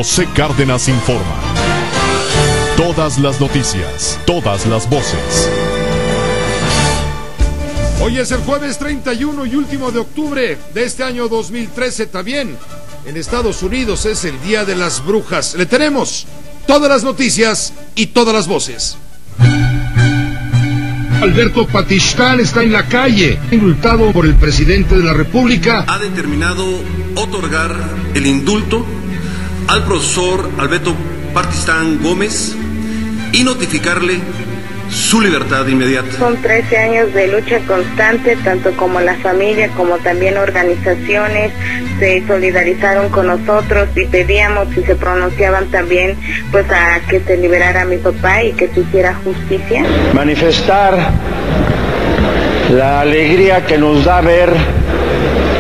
José Cárdenas informa. Todas las noticias, todas las voces. Hoy es el jueves 31 y último de octubre de este año 2013 también. En Estados Unidos es el Día de las Brujas. Le tenemos todas las noticias y todas las voces. Alberto Patistán está en la calle, indultado por el presidente de la República. Ha determinado otorgar el indulto al profesor Alberto Patistán Gómez y notificarle su libertad inmediata. Son 13 años de lucha constante, tanto como la familia como también organizaciones se solidarizaron con nosotros y pedíamos y se pronunciaban también pues a que se liberara a mi papá y que se hiciera justicia. Manifestar la alegría que nos da ver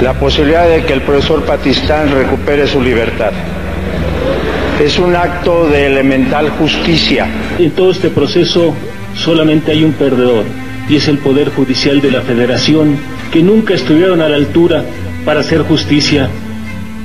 la posibilidad de que el profesor Patistán recupere su libertad. Es un acto de elemental justicia. En todo este proceso solamente hay un perdedor, y es el Poder Judicial de la Federación, que nunca estuvieron a la altura para hacer justicia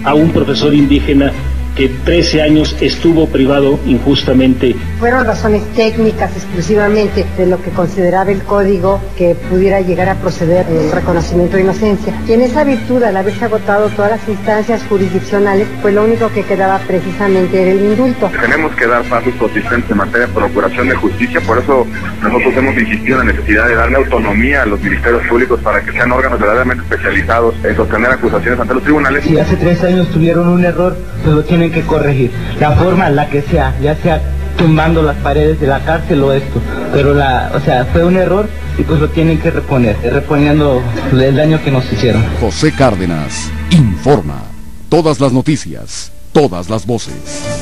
a un profesor indígena que 13 años estuvo privado injustamente. Fueron razones técnicas exclusivamente de lo que consideraba el código que pudiera llegar a proceder el reconocimiento de inocencia. Y en esa virtud, al haberse agotado todas las instancias jurisdiccionales, pues lo único que quedaba precisamente era el indulto. Tenemos que dar pasos consistentes en materia de procuración de justicia, por eso nosotros hemos insistido en la necesidad de darle autonomía a los ministerios públicos para que sean órganos verdaderamente especializados en sostener acusaciones ante los tribunales. Si hace 3 años tuvieron un error, pues lo tienen que corregir. La forma en la que sea, ya sea tumbando las paredes de la cárcel o esto, pero fue un error y pues lo tienen que reponer, reponiendo el daño que nos hicieron. José Cárdenas informa. Todas las noticias, todas las voces.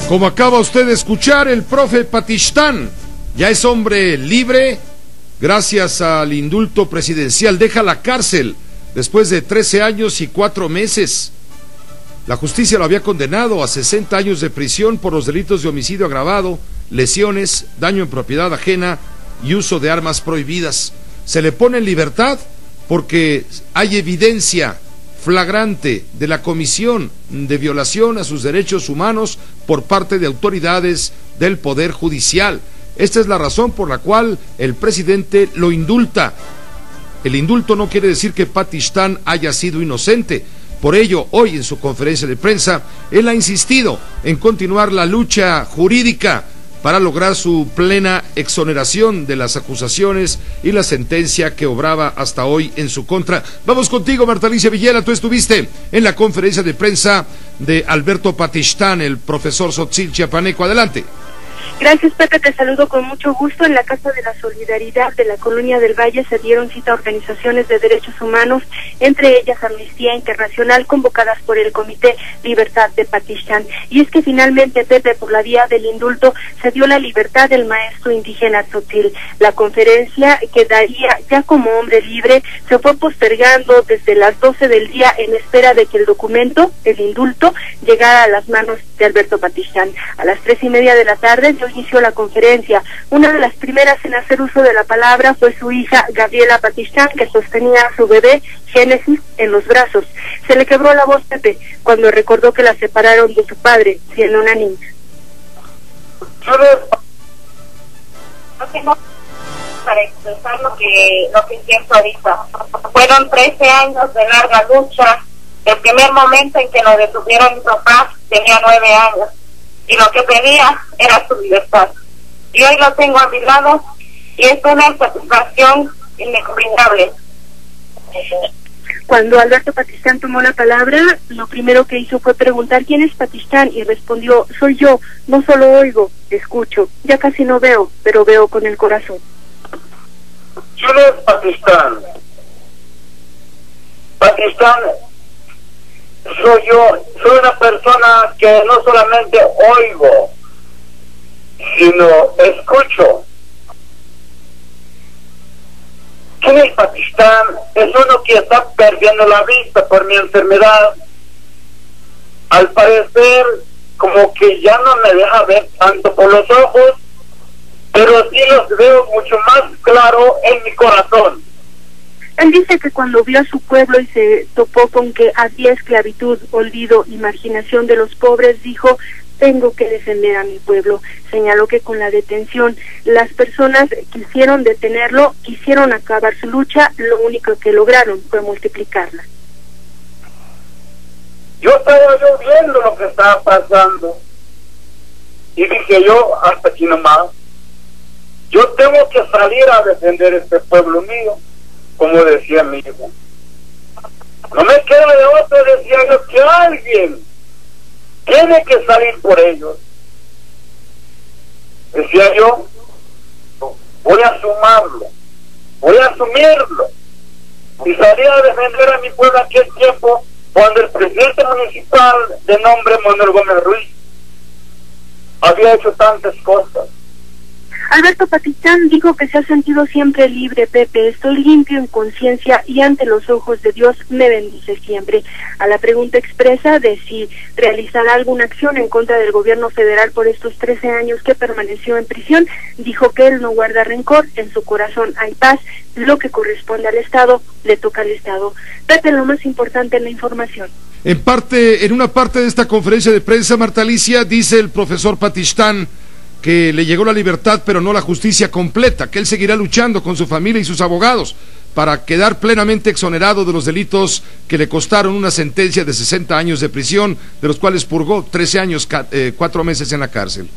Como acaba usted de escuchar, el profe Patistán ya es hombre libre gracias al indulto presidencial. Deja la cárcel después de 13 años y 4 meses. La justicia lo había condenado a 60 años de prisión por los delitos de homicidio agravado, lesiones, daño en propiedad ajena y uso de armas prohibidas. Se le pone en libertad porque hay evidencia flagrante de la comisión de violación a sus derechos humanos por parte de autoridades del Poder Judicial. Esta es la razón por la cual el presidente lo indulta. El indulto no quiere decir que Patistán haya sido inocente. Por ello, hoy en su conferencia de prensa, él ha insistido en continuar la lucha jurídica para lograr su plena exoneración de las acusaciones y la sentencia que obraba hasta hoy en su contra. Vamos contigo, Marta Alicia Villela, tú estuviste en la conferencia de prensa de Alberto Patistán, el profesor Tzotzil Chiapaneco. Adelante. Gracias, Pepe, te saludo con mucho gusto. En la Casa de la Solidaridad de la Colonia del Valle se dieron cita a organizaciones de derechos humanos, entre ellas Amnistía Internacional, convocadas por el Comité Libertad de Patistán. Y es que finalmente, Pepe, por la vía del indulto, se dio la libertad del maestro indígena Tzotzil. La conferencia, que daría ya como hombre libre, se fue postergando desde las 12 del día en espera de que el documento, el indulto, llegara a las manos de Alberto Patistán. A las 3:30 de la tarde inició la conferencia. Una de las primeras en hacer uso de la palabra fue su hija Gabriela Patistán, que sostenía a su bebé Génesis en los brazos. Se le quebró la voz, Pepe, cuando recordó que la separaron de su padre siendo una niña. No tengo para expresar lo que siento ahorita. Fueron 13 años de larga lucha. El primer momento en que nos detuvieron mi papá tenía 9 años. Y lo que pedía era su libertad. Y hoy lo tengo a mi lado y es una satisfacción inexplicable. Cuando Alberto Patistán tomó la palabra, lo primero que hizo fue preguntar quién es Patistán y respondió: soy yo, no solo oigo, escucho, ya casi no veo, pero veo con el corazón. ¿Quién es Patistán? Patistán soy yo, soy una persona que no solamente oigo, sino escucho. ¿Quién es Patistán? Es uno que está perdiendo la vista por mi enfermedad. Al parecer, como que ya no me deja ver tanto por los ojos, pero sí los veo mucho más claro en mi corazón. Él dice que cuando vio a su pueblo y se topó con que había esclavitud, olvido y marginación de los pobres, dijo: tengo que defender a mi pueblo. Señaló que con la detención las personas quisieron detenerlo, quisieron acabar su lucha, lo único que lograron fue multiplicarla. Yo estaba viendo lo que estaba pasando y dije yo, hasta aquí nomás, yo tengo que salir a defender este pueblo mío, como decía mi hijo. No me queda de otra, decía yo, que alguien tiene que salir por ellos. Decía yo, voy a sumarlo, voy a asumirlo, y salí a defender a mi pueblo aquel tiempo cuando el presidente municipal de nombre Manuel Gómez Ruiz había hecho tantas cosas. Alberto Patistán dijo que se ha sentido siempre libre. Pepe, estoy limpio en conciencia y ante los ojos de Dios me bendice siempre. A la pregunta expresa de si realizará alguna acción en contra del gobierno federal por estos 13 años que permaneció en prisión, dijo que él no guarda rencor, en su corazón hay paz, lo que corresponde al Estado, le toca al Estado. Pepe, lo más importante en la información. En una parte de esta conferencia de prensa, Marta Alicia, dice el profesor Patistán que le llegó la libertad pero no la justicia completa, que él seguirá luchando con su familia y sus abogados para quedar plenamente exonerado de los delitos que le costaron una sentencia de 60 años de prisión, de los cuales purgó 13 años, 4 meses en la cárcel.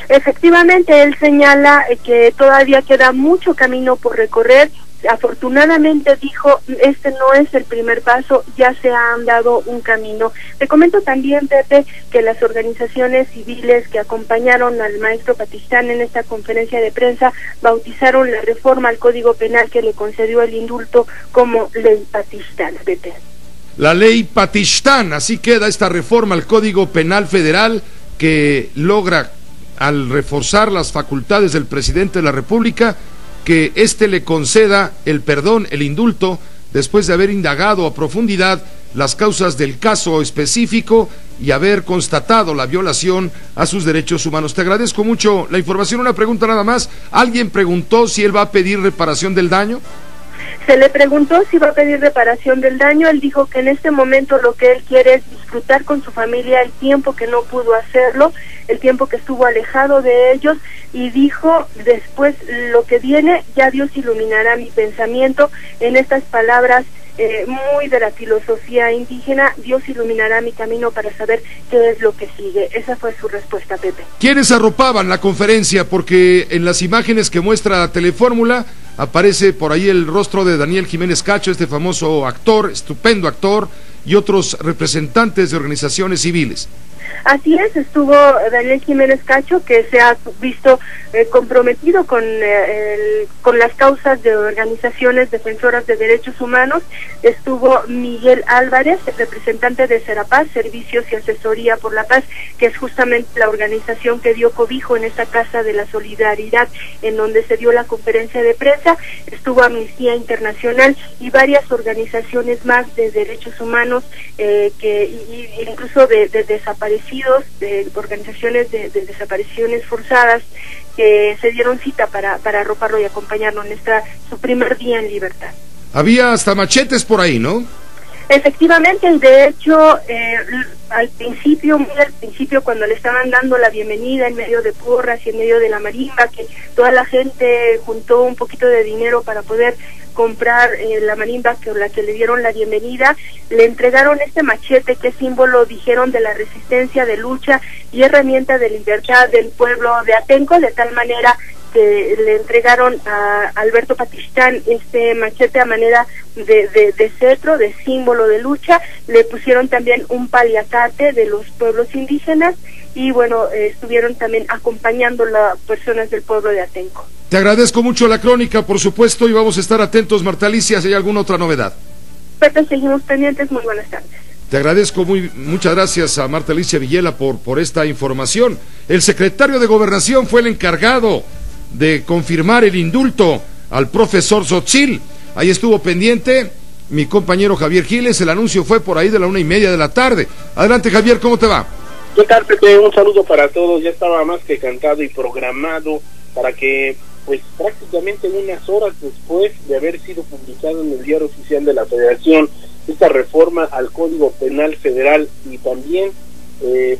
Efectivamente, él señala que todavía queda mucho camino por recorrer. Afortunadamente, dijo, este no es el primer paso, ya se ha andado un camino. Te comento también, Pepe, que las organizaciones civiles que acompañaron al maestro Patistán en esta conferencia de prensa bautizaron la reforma al Código Penal que le concedió el indulto como Ley Patistán, Pepe. La Ley Patistán, así queda esta reforma al Código Penal Federal que logra, al reforzar las facultades del presidente de la República, que éste le conceda el perdón, el indulto, después de haber indagado a profundidad las causas del caso específico y haber constatado la violación a sus derechos humanos. Te agradezco mucho la información. Una pregunta nada más. ¿Alguien preguntó si él va a pedir reparación del daño? Se le preguntó si va a pedir reparación del daño. Él dijo que en este momento lo que él quiere es disfrutar con su familia el tiempo que no pudo hacerlo, el tiempo que estuvo alejado de ellos, y dijo, después lo que viene, ya Dios iluminará mi pensamiento. En estas palabras muy de la filosofía indígena, Dios iluminará mi camino para saber qué es lo que sigue. Esa fue su respuesta, Pepe. ¿Quiénes arropaban la conferencia? Porque en las imágenes que muestra Telefórmula aparece por ahí el rostro de Daniel Jiménez Cacho, este famoso actor, estupendo actor, y otros representantes de organizaciones civiles. Así es, estuvo Daniel Jiménez Cacho, que se ha visto comprometido con las causas de organizaciones defensoras de derechos humanos. Estuvo Miguel Álvarez, representante de Serapaz, Servicios y Asesoría por la Paz, que es justamente la organización que dio cobijo en esta Casa de la Solidaridad, en donde se dio la conferencia de prensa. Estuvo Amnistía Internacional y varias organizaciones más de derechos humanos, incluso de desaparecidos, de organizaciones de desapariciones forzadas, que se dieron cita para arroparlo y acompañarlo en su primer día en libertad. Había hasta machetes por ahí, ¿no? Efectivamente, y de hecho, al principio, cuando le estaban dando la bienvenida en medio de porras y en medio de la marimba, que toda la gente juntó un poquito de dinero para poder comprar la marimba con la que le dieron la bienvenida, le entregaron este machete que es símbolo, dijeron, de la resistencia, de lucha y herramienta de libertad del pueblo de Atenco, de tal manera que le entregaron a Alberto Patistán este machete a manera de cetro, de símbolo de lucha. Le pusieron también un paliacate de los pueblos indígenas y bueno, estuvieron también acompañando las personas del pueblo de Atenco. Te agradezco mucho la crónica, por supuesto, y vamos a estar atentos, Marta Alicia, si hay alguna otra novedad. Pepe, seguimos pendientes. Muy buenas tardes. Te agradezco muchas gracias a Marta Alicia Villela por esta información. El secretario de Gobernación fue el encargado de confirmar el indulto al profesor Tzotzil. Ahí estuvo pendiente mi compañero Javier Giles. El anuncio fue por ahí de la 1:30 de la tarde. Adelante, Javier, ¿cómo te va? ¿Qué tal, Pepe? Un saludo para todos. Ya estaba más que cantado y programado para que, pues prácticamente unas horas después de haber sido publicado en el Diario Oficial de la Federación esta reforma al Código Penal Federal y también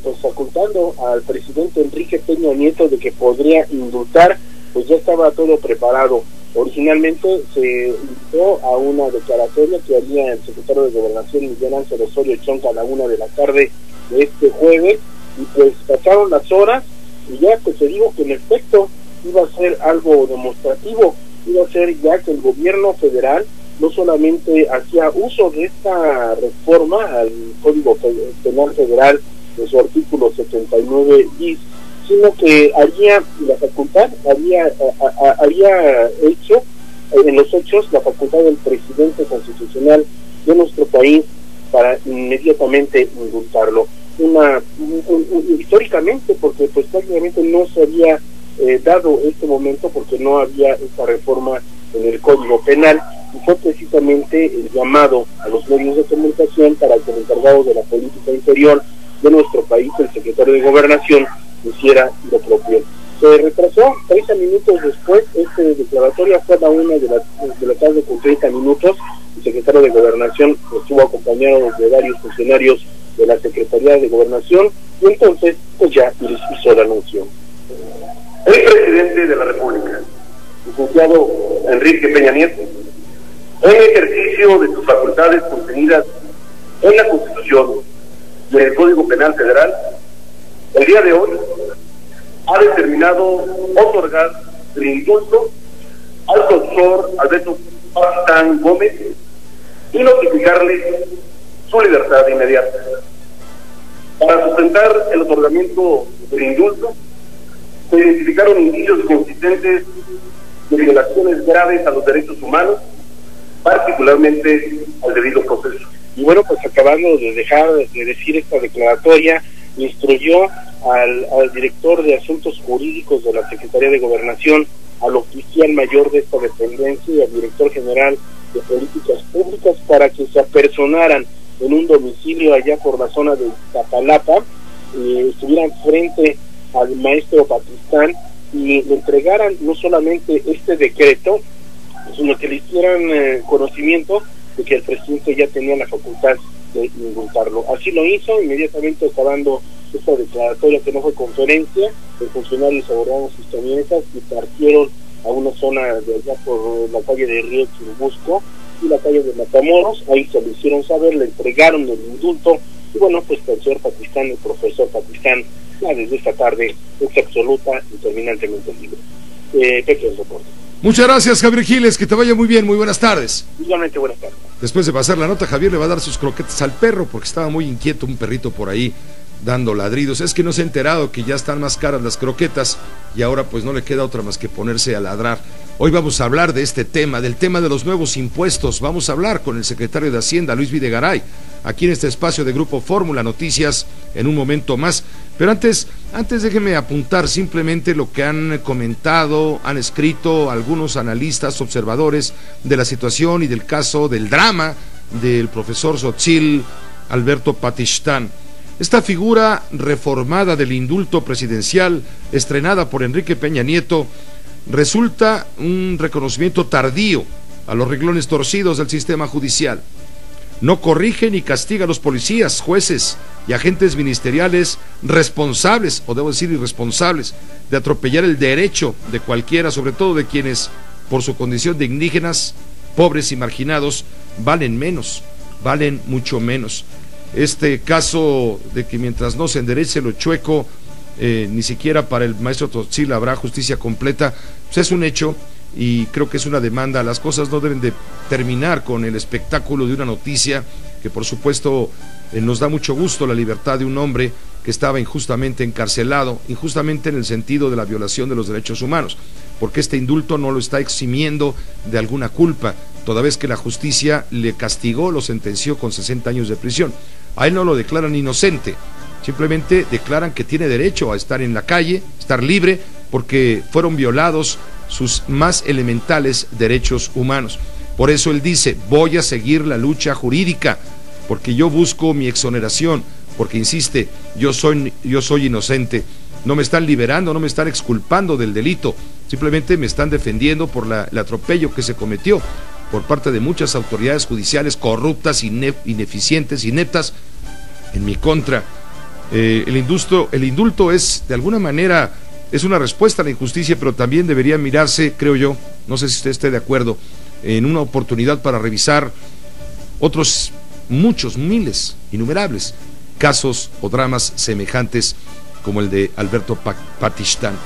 pues facultando al presidente Enrique Peña Nieto de que podría indultar, pues ya estaba todo preparado. Originalmente se invitó a una declaratoria que haría el secretario de Gobernación Miguel Ángel Osorio Chong a la 1 de la tarde de este jueves, y pues pasaron las horas y ya pues se dijo que en efecto iba a ser algo demostrativo, iba a ser ya que el gobierno federal no solamente hacía uso de esta reforma al Código Penal Federal de su artículo 79 bis, sino que haría la facultad, había hecho en los hechos la facultad del presidente constitucional de nuestro país para inmediatamente indultarlo. Históricamente, porque pues prácticamente no se había dado este momento porque no había esta reforma en el Código Penal, y fue precisamente el llamado a los medios de comunicación para que el encargado de la política interior de nuestro país, el secretario de Gobernación, hiciera lo propio. Se retrasó 30 minutos después, esta declaratoria fue a la 1 de la tarde con 30 minutos, el secretario de Gobernación estuvo acompañado de varios funcionarios de la Secretaría de Gobernación, y entonces pues ya les hizo el anuncio. El presidente de la República, licenciado Enrique Peña Nieto, en ejercicio de sus facultades contenidas en la Constitución y en el Código Penal Federal, el día de hoy ha determinado otorgar el indulto al profesor Alberto Partistán Gómez y notificarle su libertad inmediata. Para sustentar el otorgamiento del indulto, se identificaron indicios consistentes de violaciones graves a los derechos humanos, particularmente al debido proceso. Y bueno, pues acabando de decir esta declaratoria, instruyó al director de Asuntos Jurídicos de la Secretaría de Gobernación, al oficial mayor de esta dependencia y al director general de Políticas Públicas para que se apersonaran en un domicilio allá por la zona de Iztapalapa, estuvieran frente al maestro Partistán y le entregaran no solamente este decreto, sino que le hicieran conocimiento de que el presidente ya tenía la facultad de indultarlo. Así lo hizo, inmediatamente acabando esta declaratoria, que no fue conferencia, los funcionarios abordaron sus camionetas y partieron a una zona de allá por la calle de Río Churubusco y la calle de Matamoros. Ahí se lo hicieron saber, le entregaron el indulto, y bueno, pues el señor Partistán, el profesor Partistán, ya desde esta tarde es absoluta y terminantemente libre. Pepe, el reporte. Muchas gracias, Javier Giles, que te vaya muy bien, muy buenas tardes. Igualmente, buenas tardes. Después de pasar la nota, Javier le va a dar sus croquetas al perro, porque estaba muy inquieto un perrito por ahí dando ladridos. Es que no se ha enterado que ya están más caras las croquetas y ahora pues no le queda otra más que ponerse a ladrar. Hoy vamos a hablar de este tema, del tema de los nuevos impuestos. Vamos a hablar con el secretario de Hacienda, Luis Videgaray, aquí en este espacio de Grupo Fórmula Noticias en un momento más. Pero antes déjenme apuntar simplemente lo que han comentado, han escrito algunos analistas, observadores de la situación y del caso del drama del profesor Xochitl Alberto Partistán. Esta figura reformada del indulto presidencial, estrenada por Enrique Peña Nieto, resulta un reconocimiento tardío a los renglones torcidos del sistema judicial. No corrige ni castiga a los policías, jueces y agentes ministeriales responsables, o debo decir irresponsables, de atropellar el derecho de cualquiera, sobre todo de quienes, por su condición de indígenas, pobres y marginados, valen menos, valen mucho menos. Este caso de que mientras no se enderece lo chueco, ni siquiera para el maestro Xochitl habrá justicia completa, pues es un hecho. Y creo que es una demanda. Las cosas no deben de terminar con el espectáculo de una noticia que por supuesto nos da mucho gusto, la libertad de un hombre que estaba injustamente encarcelado, injustamente en el sentido de la violación de los derechos humanos, porque este indulto no lo está eximiendo de alguna culpa, toda vez que la justicia le castigó, lo sentenció con 60 años de prisión. A él no lo declaran inocente, simplemente declaran que tiene derecho a estar en la calle, estar libre, porque fueron violados sus más elementales derechos humanos. Por eso él dice: voy a seguir la lucha jurídica, porque yo busco mi exoneración, porque insiste, yo soy inocente. No me están liberando, no me están exculpando del delito, simplemente me están defendiendo por el atropello que se cometió por parte de muchas autoridades judiciales corruptas, ineficientes, ineptas, en mi contra. El indulto es, de alguna manera, es una respuesta a la injusticia, pero también debería mirarse, creo yo, no sé si usted esté de acuerdo, en una oportunidad para revisar otros muchos, miles, innumerables casos o dramas semejantes como el de Alberto Patistán.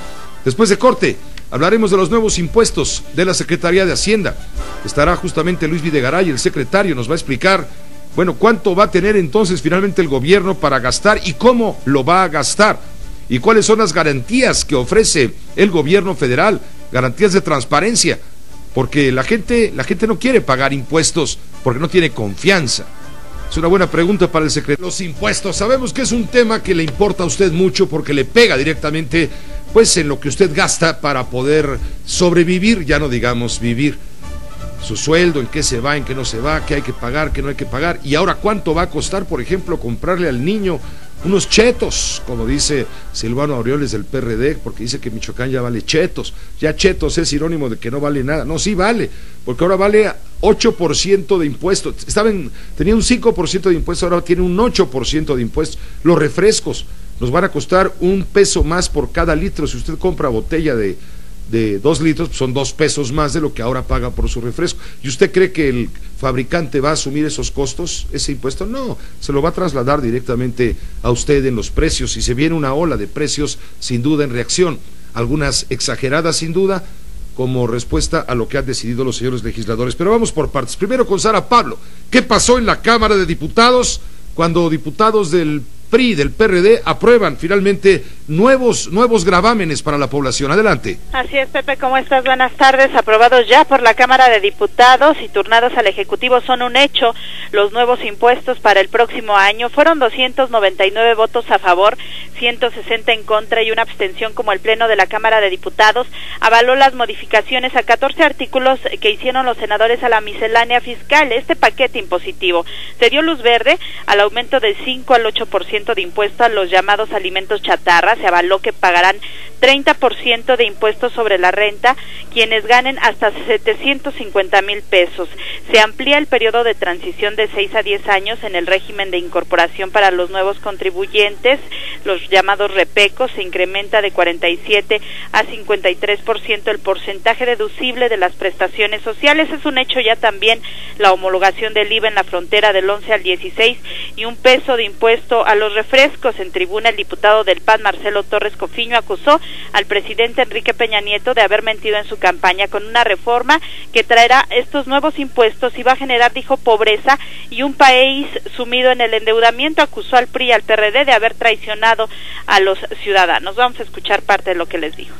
Después de corte, hablaremos de los nuevos impuestos de la Secretaría de Hacienda. Estará justamente Luis Videgaray, el secretario, nos va a explicar, bueno, cuánto va a tener entonces finalmente el gobierno para gastar y cómo lo va a gastar, y cuáles son las garantías que ofrece el gobierno federal, garantías de transparencia, porque la gente no quiere pagar impuestos porque no tiene confianza. Es una buena pregunta para el secretario. Los impuestos, sabemos que es un tema que le importa a usted mucho porque le pega directamente pues en lo que usted gasta para poder sobrevivir, ya no digamos vivir. Su sueldo, en qué se va, en qué no se va, qué hay que pagar, qué no hay que pagar, y ahora cuánto va a costar, por ejemplo, comprarle al niño unos chetos, como dice Silvano Aureoles del PRD, porque dice que Michoacán ya vale chetos. Ya chetos es sinónimo de que no vale nada. No, sí vale, porque ahora vale 8% de impuestos. Tenía un 5% de impuestos, ahora tiene un 8% de impuestos. Los refrescos nos van a costar $1 más por cada litro. Si usted compra botella de 2 litros, pues son 2 pesos más de lo que ahora paga por su refresco. ¿Y usted cree que el fabricante va a asumir esos costos, ese impuesto? No, se lo va a trasladar directamente a usted en los precios, y se viene una ola de precios sin duda en reacción, algunas exageradas sin duda, como respuesta a lo que han decidido los señores legisladores. Pero vamos por partes. Primero con Sara Pablo. ¿Qué pasó en la Cámara de Diputados cuando diputados del PRI, del PRD, aprueban finalmente nuevos gravámenes para la población? Adelante. Así es, Pepe, ¿cómo estás? Buenas tardes. Aprobados ya por la Cámara de Diputados y turnados al Ejecutivo son un hecho los nuevos impuestos para el próximo año. Fueron 299 votos a favor, 160 en contra y una abstención, como el Pleno de la Cámara de Diputados avaló las modificaciones a 14 artículos que hicieron los senadores a la miscelánea fiscal. Este paquete impositivo se dio luz verde al aumento del 5 al 8% de impuesto a los llamados alimentos chatarra. Se avaló que pagarán 30% de impuestos sobre la renta quienes ganen hasta 750,000 pesos. Se amplía el periodo de transición de 6 a 10 años en el régimen de incorporación para los nuevos contribuyentes, los llamados repecos. Se incrementa de 47 a 53% el porcentaje deducible de las prestaciones sociales. Es un hecho ya también la homologación del IVA en la frontera del 11 al 16 y un peso de impuesto a los refrescos. En tribuna, el diputado del PAN, Marcelo Torres Cofiño, acusó al presidente Enrique Peña Nieto de haber mentido en su campaña con una reforma que traerá estos nuevos impuestos y va a generar, dijo, pobreza y un país sumido en el endeudamiento. Acusó al PRI y al PRD de haber traicionado a los ciudadanos. Vamos a escuchar parte de lo que les dijo.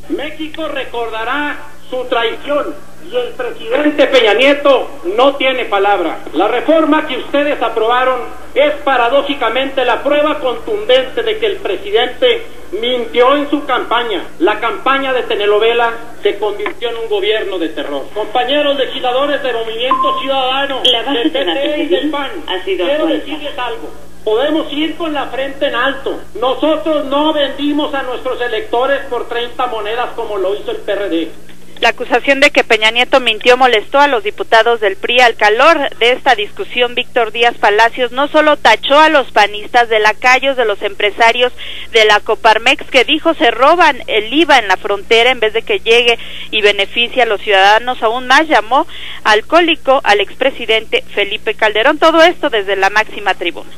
México recordará su traición y el presidente Peña Nieto no tiene palabra. La reforma que ustedes aprobaron es paradójicamente la prueba contundente de que el presidente mintió en su campaña. La campaña de telenovela se convirtió en un gobierno de terror. Compañeros legisladores del Movimiento Ciudadano, del PT y del PAN, quiero decirles algo. Podemos ir con la frente en alto. Nosotros no vendimos a nuestros electores por 30 monedas como lo hizo el PRD. La acusación de que Peña Nieto mintió molestó a los diputados del PRI. Al calor de esta discusión, Víctor Díaz Palacios no solo tachó a los panistas de lacayos de los empresarios de la Coparmex, que dijo se roban el IVA en la frontera en vez de que llegue y beneficie a los ciudadanos, aún más llamó alcohólico al expresidente Felipe Calderón. Todo esto desde la máxima tribuna.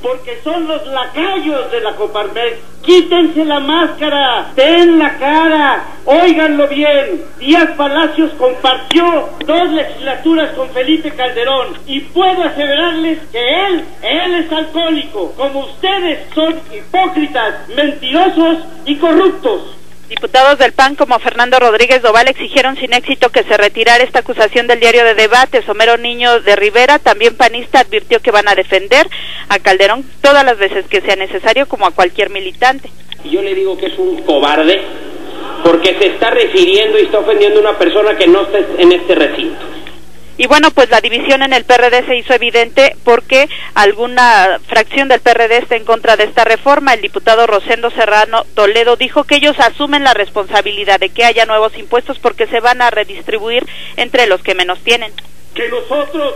Porque son los lacayos de la Coparmex. Quítense la máscara, den la cara, óiganlo bien. Díaz Palacios compartió 2 legislaturas con Felipe Calderón y puedo asegurarles que él es alcohólico, como ustedes son hipócritas, mentirosos y corruptos. Diputados del PAN como Fernando Rodríguez Doval exigieron sin éxito que se retirara esta acusación del diario de Debates. Homero Niño de Rivera, también panista, advirtió que van a defender a Calderón todas las veces que sea necesario, como a cualquier militante. Yo le digo que es un cobarde porque se está refiriendo y está ofendiendo a una persona que no está en este recinto. Y bueno, pues la división en el PRD se hizo evidente porque alguna fracción del PRD está en contra de esta reforma. El diputado Rosendo Serrano Toledo dijo que ellos asumen la responsabilidad de que haya nuevos impuestos porque se van a redistribuir entre los que menos tienen. Que nosotros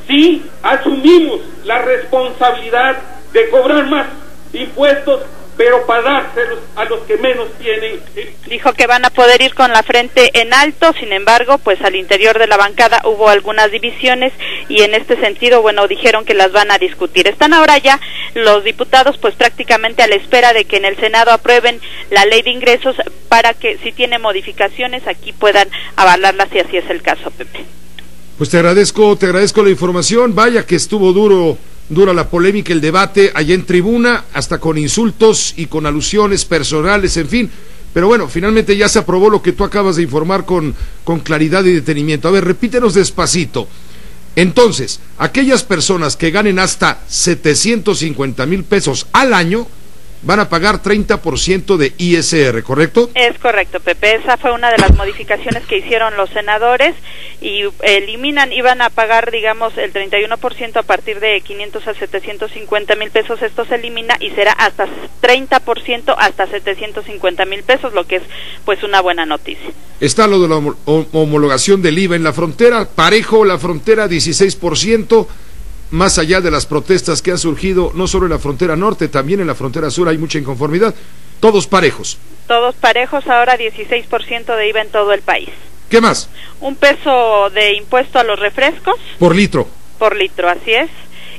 sí asumimos la responsabilidad de cobrar más, impuestos, pero para dárselos a los que menos tienen. Dijo que van a poder ir con la frente en alto, sin embargo, pues al interior de la bancada hubo algunas divisiones y en este sentido, bueno, dijeron que las van a discutir. Están ahora ya los diputados pues prácticamente a la espera de que en el Senado aprueben la ley de ingresos para que si tiene modificaciones aquí puedan avalarlas si así es el caso, Pepe. Pues te agradezco la información. Vaya que estuvo dura la polémica, el debate allá en tribuna, hasta con insultos y con alusiones personales, en fin. Pero bueno, finalmente ya se aprobó lo que tú acabas de informar con claridad y detenimiento. A ver, repítenos despacito. Entonces, aquellas personas que ganen hasta 750,000 pesos al año van a pagar 30% de ISR, ¿correcto? Es correcto, Pepe. Esa fue una de las modificaciones que hicieron los senadores y iban a pagar, digamos, el 31% a partir de 500 a 750,000 pesos. Esto se elimina y será hasta 30% hasta 750,000 pesos, lo que es, pues, una buena noticia. Está lo de la homologación del IVA en la frontera, parejo la frontera, 16%. Más allá de las protestas que han surgido, no solo en la frontera norte, también en la frontera sur hay mucha inconformidad. Todos parejos. Todos parejos, ahora 16% de IVA en todo el país. ¿Qué más? Un peso de impuesto a los refrescos. Por litro. Por litro, así es.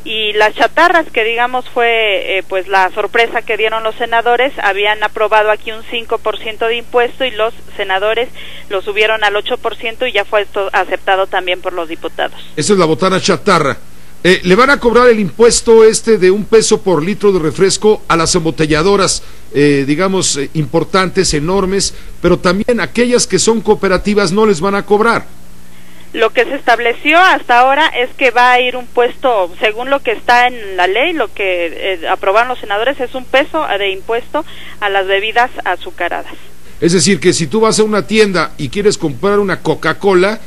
Y las chatarras, que digamos fue pues la sorpresa que dieron los senadores, habían aprobado aquí un 5% de impuesto y los senadores lo subieron al 8% y ya fue esto aceptado también por los diputados. Esa es la botana chatarra. Le van a cobrar el impuesto de $1 por litro de refresco a las embotelladoras, digamos, importantes, enormes, pero también aquellas que son cooperativas no les van a cobrar. Lo que se estableció hasta ahora es que va a ir un puesto, según lo que está en la ley, lo que aprobaron los senadores, es $1 de impuesto a las bebidas azucaradas. Es decir, que si tú vas a una tienda y quieres comprar una Coca-Cola,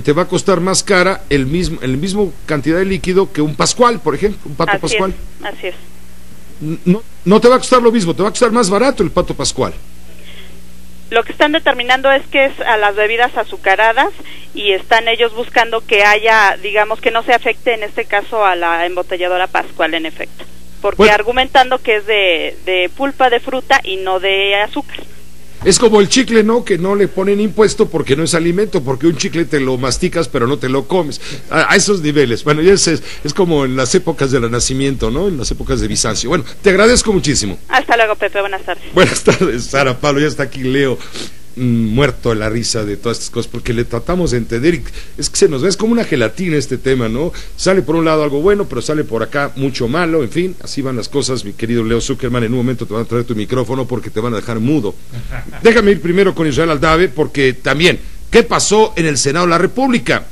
te va a costar más cara el mismo cantidad de líquido que un Pascual, por ejemplo, un Pato Pascual. Así es. No te va a costar lo mismo, te va a costar más barato el Pato Pascual. Lo que están determinando es que es a las bebidas azucaradas y están ellos buscando que haya, digamos, que no se afecte en este caso a la embotelladora Pascual, en efecto, porque argumentando que es de pulpa de fruta y no de azúcar. Es como el chicle, ¿no? Que no le ponen impuesto porque no es alimento, porque un chicle te lo masticas pero no te lo comes. A esos niveles. Bueno, ya es como en las épocas del Renacimiento, ¿no? En las épocas de Bizancio. Bueno, te agradezco muchísimo. Hasta luego, Pepe. Buenas tardes. Buenas tardes, Sara Pablo. Ya está aquí Leo, muerto de la risa de todas estas cosas, porque le tratamos de entender y es que se nos ve, es como una gelatina este tema, ¿no? Sale por un lado algo bueno, pero sale por acá mucho malo, en fin, así van las cosas, mi querido Leo Zuckerman. En un momento te van a traer tu micrófono porque te van a dejar mudo. Déjame ir primero con Israel Aldave, porque también, ¿qué pasó en el Senado de la República?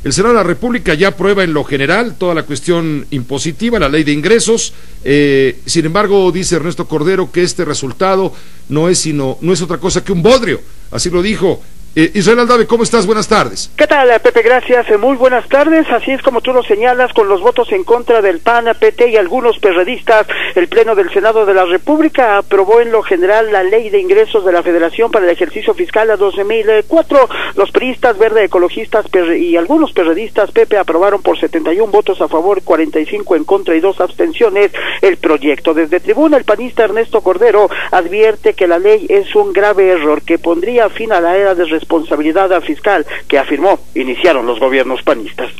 El Senado de la República ya aprueba en lo general toda la cuestión impositiva, la ley de ingresos. Sin embargo, dice Ernesto Cordero que este resultado no es otra cosa que un bodrio. Así lo dijo. Israel Aldave, ¿cómo estás? Buenas tardes. ¿Qué tal, Pepe? Gracias. Muy buenas tardes. Así es como tú lo señalas, con los votos en contra del PAN, PT y algunos perredistas, el Pleno del Senado de la República aprobó en lo general la Ley de Ingresos de la Federación para el ejercicio fiscal a 2004. Los priistas, verde ecologistas y algunos perredistas, Pepe, aprobaron por 71 votos a favor, 45 en contra y 2 abstenciones el proyecto. Desde tribuna, el panista Ernesto Cordero advierte que la ley es un grave error que pondría fin a la era de responsabilidad fiscal que afirmó iniciaron los gobiernos panistas.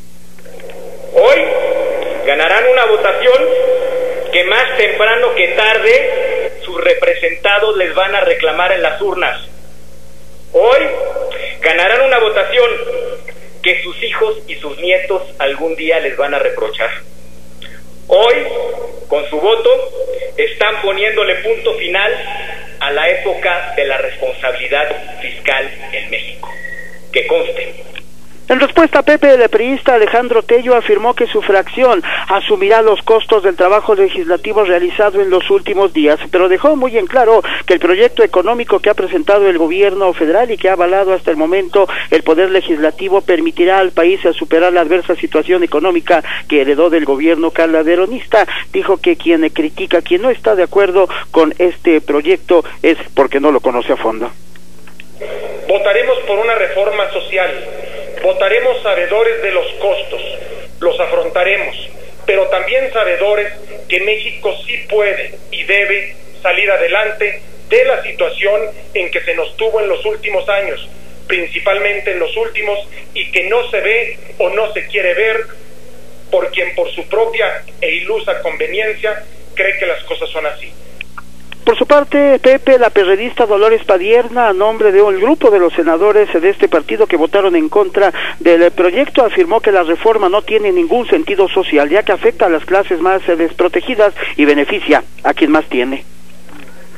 Hoy ganarán una votación que más temprano que tarde sus representados les van a reclamar en las urnas. Hoy ganarán una votación que sus hijos y sus nietos algún día les van a reprochar. Hoy, con su voto, están poniéndole punto final a la época de la responsabilidad fiscal en México. Que conste. En respuesta, Pepe, el priista Alejandro Tello afirmó que su fracción asumirá los costos del trabajo legislativo realizado en los últimos días, pero dejó muy en claro que el proyecto económico que ha presentado el gobierno federal y que ha avalado hasta el momento el Poder Legislativo permitirá al país superar la adversa situación económica que heredó del gobierno calderonista. Dijo que quien critica, quien no está de acuerdo con este proyecto es porque no lo conoce a fondo. Votaremos por una reforma social. Votaremos sabedores de los costos, los afrontaremos, pero también sabedores que México sí puede y debe salir adelante de la situación en que se nos tuvo en los últimos años, principalmente en los últimos, y que no se ve o no se quiere ver por quien por su propia e ilusa conveniencia cree que las cosas son así. Por su parte, Pepe, la perredista Dolores Padierna, a nombre del grupo de los senadores de este partido que votaron en contra del proyecto, afirmó que la reforma no tiene ningún sentido social, ya que afecta a las clases más desprotegidas y beneficia a quien más tiene.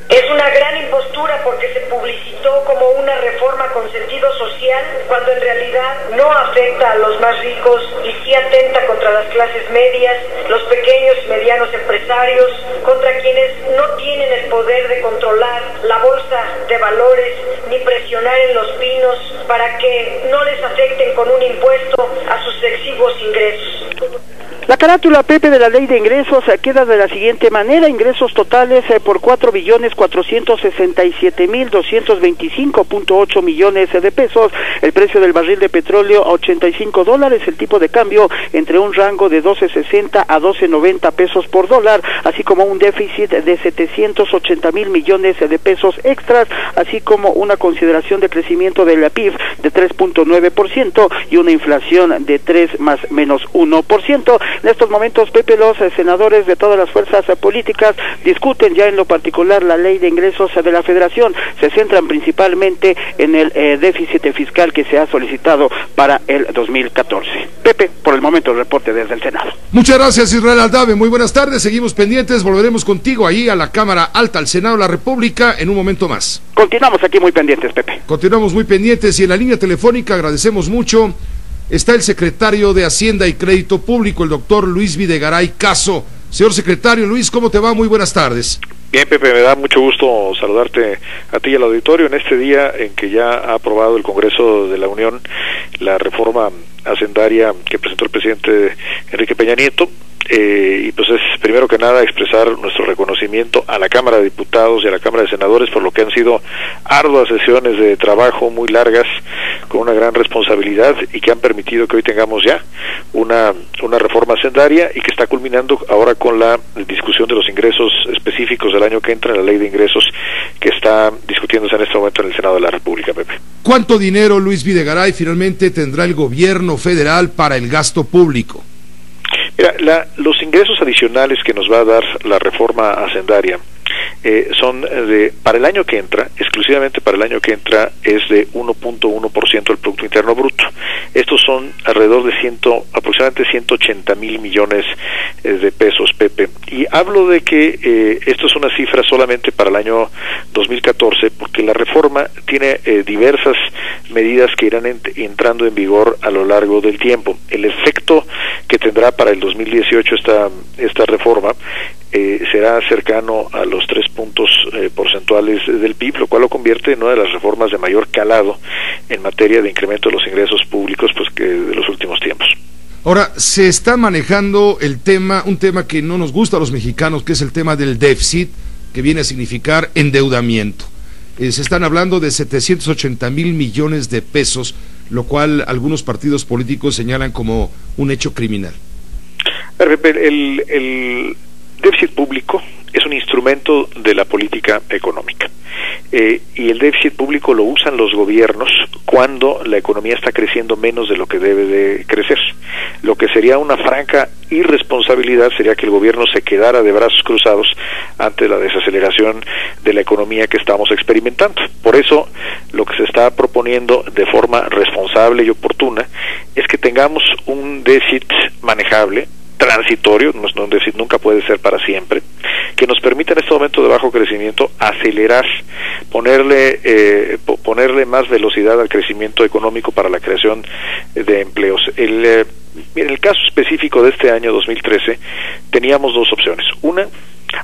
Es una gran impostura porque se publicitó como una reforma con sentido social, cuando en realidad no afecta a los más ricos y sí atenta contra las clases medias, los pequeños y medianos empresarios, contra quienes no tienen el poder de controlar la bolsa de valores ni presionar en los pinos para que no les afecten con un impuesto a sus exiguos ingresos. La carátula, Pepe, de la ley de ingresos queda de la siguiente manera: ingresos totales por 4.467.225.8 millones de pesos, el precio del barril de petróleo a $85, el tipo de cambio entre un rango de 12.60 a 12.90 pesos por dólar, así como un déficit de 780.000 millones de pesos extras, así como una consideración de crecimiento de la PIB de 3.9% y una inflación de 3 más menos 1%. En estos momentos, Pepe, los senadores de todas las fuerzas políticas discuten ya en lo particular la ley de ingresos de la Federación. Se centran principalmente en el déficit fiscal que se ha solicitado para el 2014. Pepe, por el momento el reporte desde el Senado. Muchas gracias, Israel Aldave. Muy buenas tardes. Seguimos pendientes. Volveremos contigo ahí a la Cámara Alta, al Senado de la República, en un momento más. Continuamos aquí muy pendientes, Pepe. Continuamos muy pendientes y en la línea telefónica agradecemos mucho. Está el secretario de Hacienda y Crédito Público, el doctor Luis Videgaray Caso. Señor secretario, Luis, ¿cómo te va? Muy buenas tardes. Bien, Pepe, me da mucho gusto saludarte a ti y al auditorio en este día en que ya ha aprobado el Congreso de la Unión la reforma hacendaria que presentó el presidente Enrique Peña Nieto. Y pues es primero que nada expresar nuestro reconocimiento a la Cámara de Diputados y a la Cámara de Senadores por lo que han sido arduas sesiones de trabajo muy largas con una gran responsabilidad y que han permitido que hoy tengamos ya una reforma hacendaria y que está culminando ahora con la discusión de los ingresos específicos del año que entra en la Ley de Ingresos que está discutiéndose en este momento en el Senado de la República, Pepe. ¿Cuánto dinero, Luis Videgaray, finalmente tendrá el gobierno federal para el gasto público? Mira, los ingresos adicionales que nos va a dar la reforma hacendaria son para el año que entra, exclusivamente para el año que entra, es de 1.1% del Producto Interno Bruto. Estos son alrededor de aproximadamente 180.000 millones de pesos, Pepe. Y hablo de que esto es una cifra solamente para el año 2014, porque la reforma tiene diversas medidas que irán entrando en vigor a lo largo del tiempo. El efecto que tendrá para el 2018 esta reforma será cercano a los 3 puntos porcentuales del PIB, lo cual lo convierte en una de las reformas de mayor calado en materia de incremento de los ingresos públicos que de los últimos tiempos. Ahora, se está manejando un tema que no nos gusta a los mexicanos, que es el tema del déficit, que viene a significar endeudamiento. Se están hablando de 780.000 millones de pesos, lo cual algunos partidos políticos señalan como un hecho criminal. El déficit público es un instrumento de la política económica y el déficit público lo usan los gobiernos cuando la economía está creciendo menos de lo que debe de crecer. Lo que sería una franca irresponsabilidad sería que el gobierno se quedara de brazos cruzados ante la desaceleración de la economía que estamos experimentando. Por eso lo que se está proponiendo de forma responsable y oportuna es que tengamos un déficit manejable, transitorio, un déficit nunca puede ser para siempre, que nos permita en este momento de bajo crecimiento acelerar, ponerle más velocidad al crecimiento económico para la creación de empleos. En el caso específico de este año 2013 teníamos dos opciones. Una,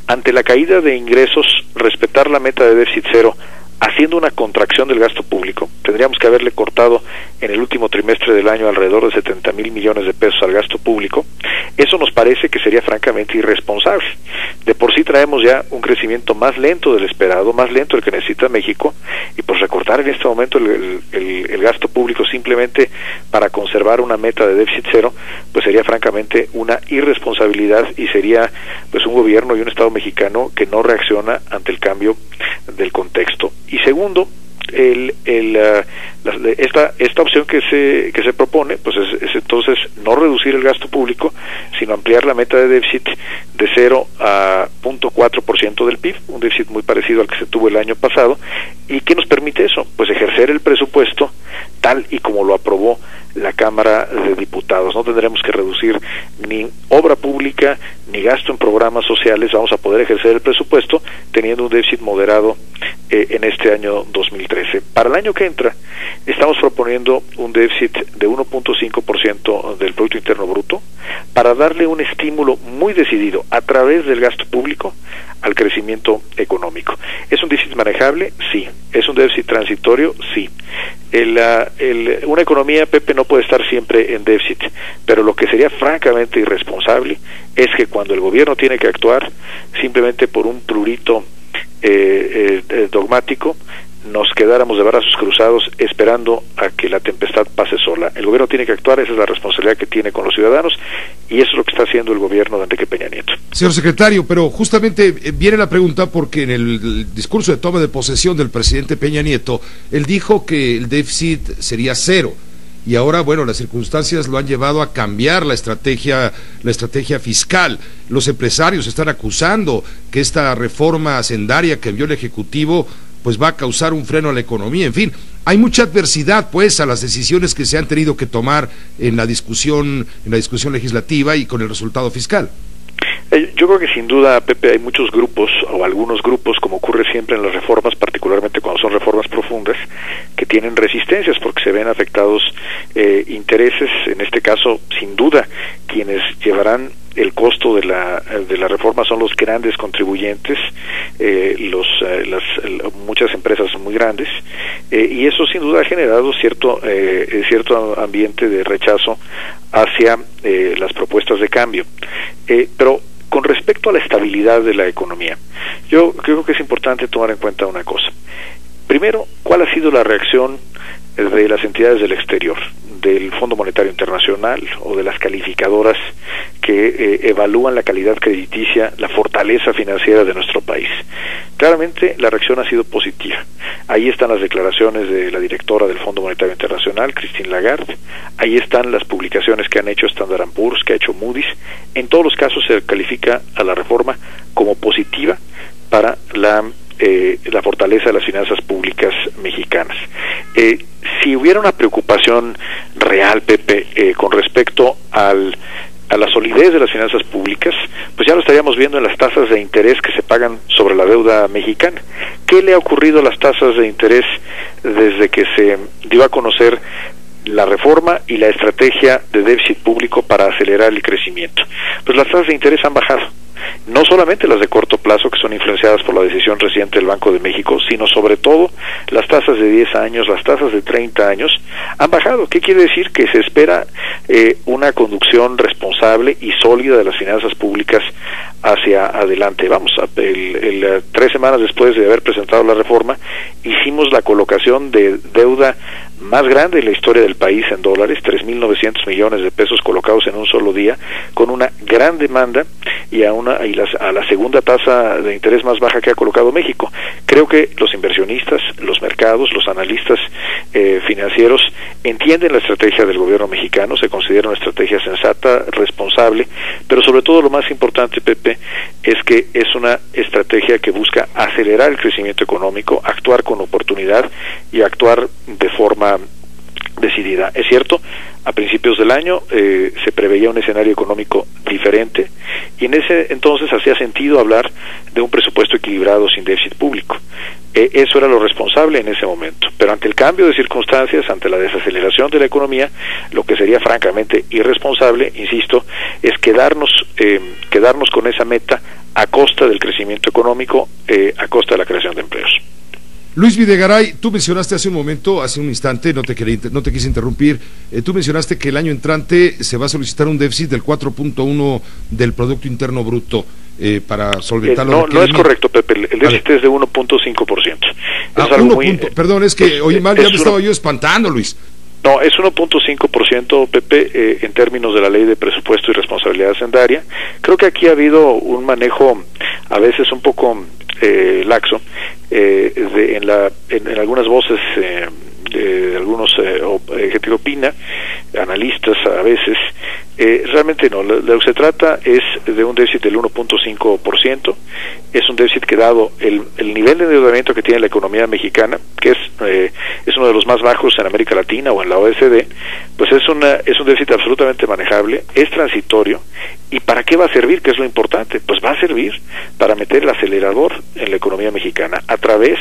ante la caída de ingresos, respetar la meta de déficit cero haciendo una contracción del gasto público, tendríamos que haberle cortado en el último trimestre del año alrededor de 70,000 millones de pesos al gasto público. Eso nos parece que sería francamente irresponsable. De por sí traemos ya un crecimiento más lento del esperado, más lento del que necesita México, y pues recortar en este momento el gasto público simplemente para conservar una meta de déficit cero, pues sería francamente una irresponsabilidad, y sería pues un gobierno y un Estado mexicano que no reacciona ante el cambio del contexto. Y segundo, esta opción que se propone pues es entonces no reducir el gasto público, sino ampliar la meta de déficit de 0 a 0.4% del PIB, un déficit muy parecido al que se tuvo el año pasado. ¿Y qué nos permite eso? Pues ejercer el presupuesto tal y como lo aprobó la Cámara de Diputados. No tendremos que reducir ni obra pública ni gasto en programas sociales. Vamos a poder ejercer el presupuesto teniendo un déficit moderado en este año 2013. Para el año que entra estamos proponiendo un déficit de 1.5% del Producto Interno Bruto para darle un estímulo muy decidido a través del gasto público al crecimiento económico. ¿Es un déficit manejable? Sí. ¿Es un déficit transitorio? Sí. Una economía, Pepe, no puede estar siempre en déficit, pero lo que sería francamente irresponsable es que cuando el gobierno tiene que actuar, simplemente por un prurito dogmático, nos quedáramos de brazos cruzados esperando a que la tempestad pase sola. El gobierno tiene que actuar, esa es la responsabilidad que tiene con los ciudadanos, y eso es lo que está haciendo el gobierno de Enrique Peña Nieto. Señor secretario, pero justamente viene la pregunta porque en el discurso de toma de posesión del presidente Peña Nieto, él dijo que el déficit sería cero, y ahora, bueno, las circunstancias lo han llevado a cambiar la estrategia fiscal. Los empresarios están acusando que esta reforma hacendaria que envió el Ejecutivo pues va a causar un freno a la economía. En fin, hay mucha adversidad pues a las decisiones que se han tenido que tomar en la discusión legislativa y con el resultado fiscal. Yo creo que sin duda, Pepe, hay muchos grupos, o algunos grupos, como ocurre siempre en las reformas, particularmente cuando son reformas profundas, que tienen resistencias porque se ven afectados intereses. En este caso, sin duda, quienes llevarán el costo de la reforma son los grandes contribuyentes, muchas empresas muy grandes, y eso sin duda ha generado cierto ambiente de rechazo hacia las propuestas de cambio. Pero con respecto a la estabilidad de la economía, yo creo que es importante tomar en cuenta una cosa. Primero, ¿cuál ha sido la reacción de las entidades del exterior, del Fondo Monetario Internacional o de las calificadoras que evalúan la calidad crediticia, la fortaleza financiera de nuestro país? Claramente la reacción ha sido positiva. Ahí están las declaraciones de la directora del Fondo Monetario Internacional, Christine Lagarde. Ahí están las publicaciones que han hecho Standard & Poor's, que ha hecho Moody's. En todos los casos se califica a la reforma como positiva para la fortaleza de las finanzas públicas mexicanas. Si hubiera una preocupación real, Pepe, con respecto a la solidez de las finanzas públicas, pues ya lo estaríamos viendo en las tasas de interés que se pagan sobre la deuda mexicana. ¿Qué le ha ocurrido a las tasas de interés desde que se dio a conocer la reforma y la estrategia de déficit público para acelerar el crecimiento? Pues las tasas de interés han bajado. No solamente las de corto plazo, que son influenciadas por la decisión reciente del Banco de México, sino sobre todo las tasas de 10 años, las tasas de 30 años han bajado. ¿Qué quiere decir? Que se espera una conducción responsable y sólida de las finanzas públicas hacia adelante. Vamos, 3 semanas después de haber presentado la reforma, hicimos la colocación de deuda más grande en la historia del país en dólares, 3.900 millones de pesos colocados en un solo día, con una gran demanda y a la segunda tasa de interés más baja que ha colocado México. Creo que los inversionistas, los mercados, los analistas financieros entienden la estrategia del gobierno mexicano, se considera una estrategia sensata, responsable, pero sobre todo lo más importante, Pepe, es que es una estrategia que busca acelerar el crecimiento económico, actuar con oportunidad y actuar de forma decidida. Es cierto, a principios del año se preveía un escenario económico diferente y en ese entonces hacía sentido hablar de un presupuesto equilibrado sin déficit público. Eso era lo responsable en ese momento, pero ante el cambio de circunstancias, ante la desaceleración de la economía, lo que sería francamente irresponsable, insisto, es quedarnos con esa meta a costa del crecimiento económico, a costa de la creación de empleos. Luis Videgaray, tú mencionaste hace un instante, no te quise interrumpir, tú mencionaste que el año entrante se va a solicitar un déficit del 4.1 del Producto Interno Bruto para solventar los requerimientos. No es correcto, Pepe, el déficit es de 1.5%. Perdón, es que oí mal, ya me estaba yo espantando, Luis. No, es 1.5%, Pepe, en términos de la Ley de Presupuesto y Responsabilidad Hacendaria. Creo que aquí ha habido un manejo a veces un poco laxo en algunas voces de algunos gente que opina, analistas a veces. Realmente no, lo que se trata es de un déficit del 1.5%, es un déficit que, dado el nivel de endeudamiento que tiene la economía mexicana, que es uno de los más bajos en América Latina o en la OECD, pues es un déficit absolutamente manejable, es transitorio. ¿Y para qué va a servir? ¿Qué es lo importante? Pues va a servir para meter el acelerador en la economía mexicana a través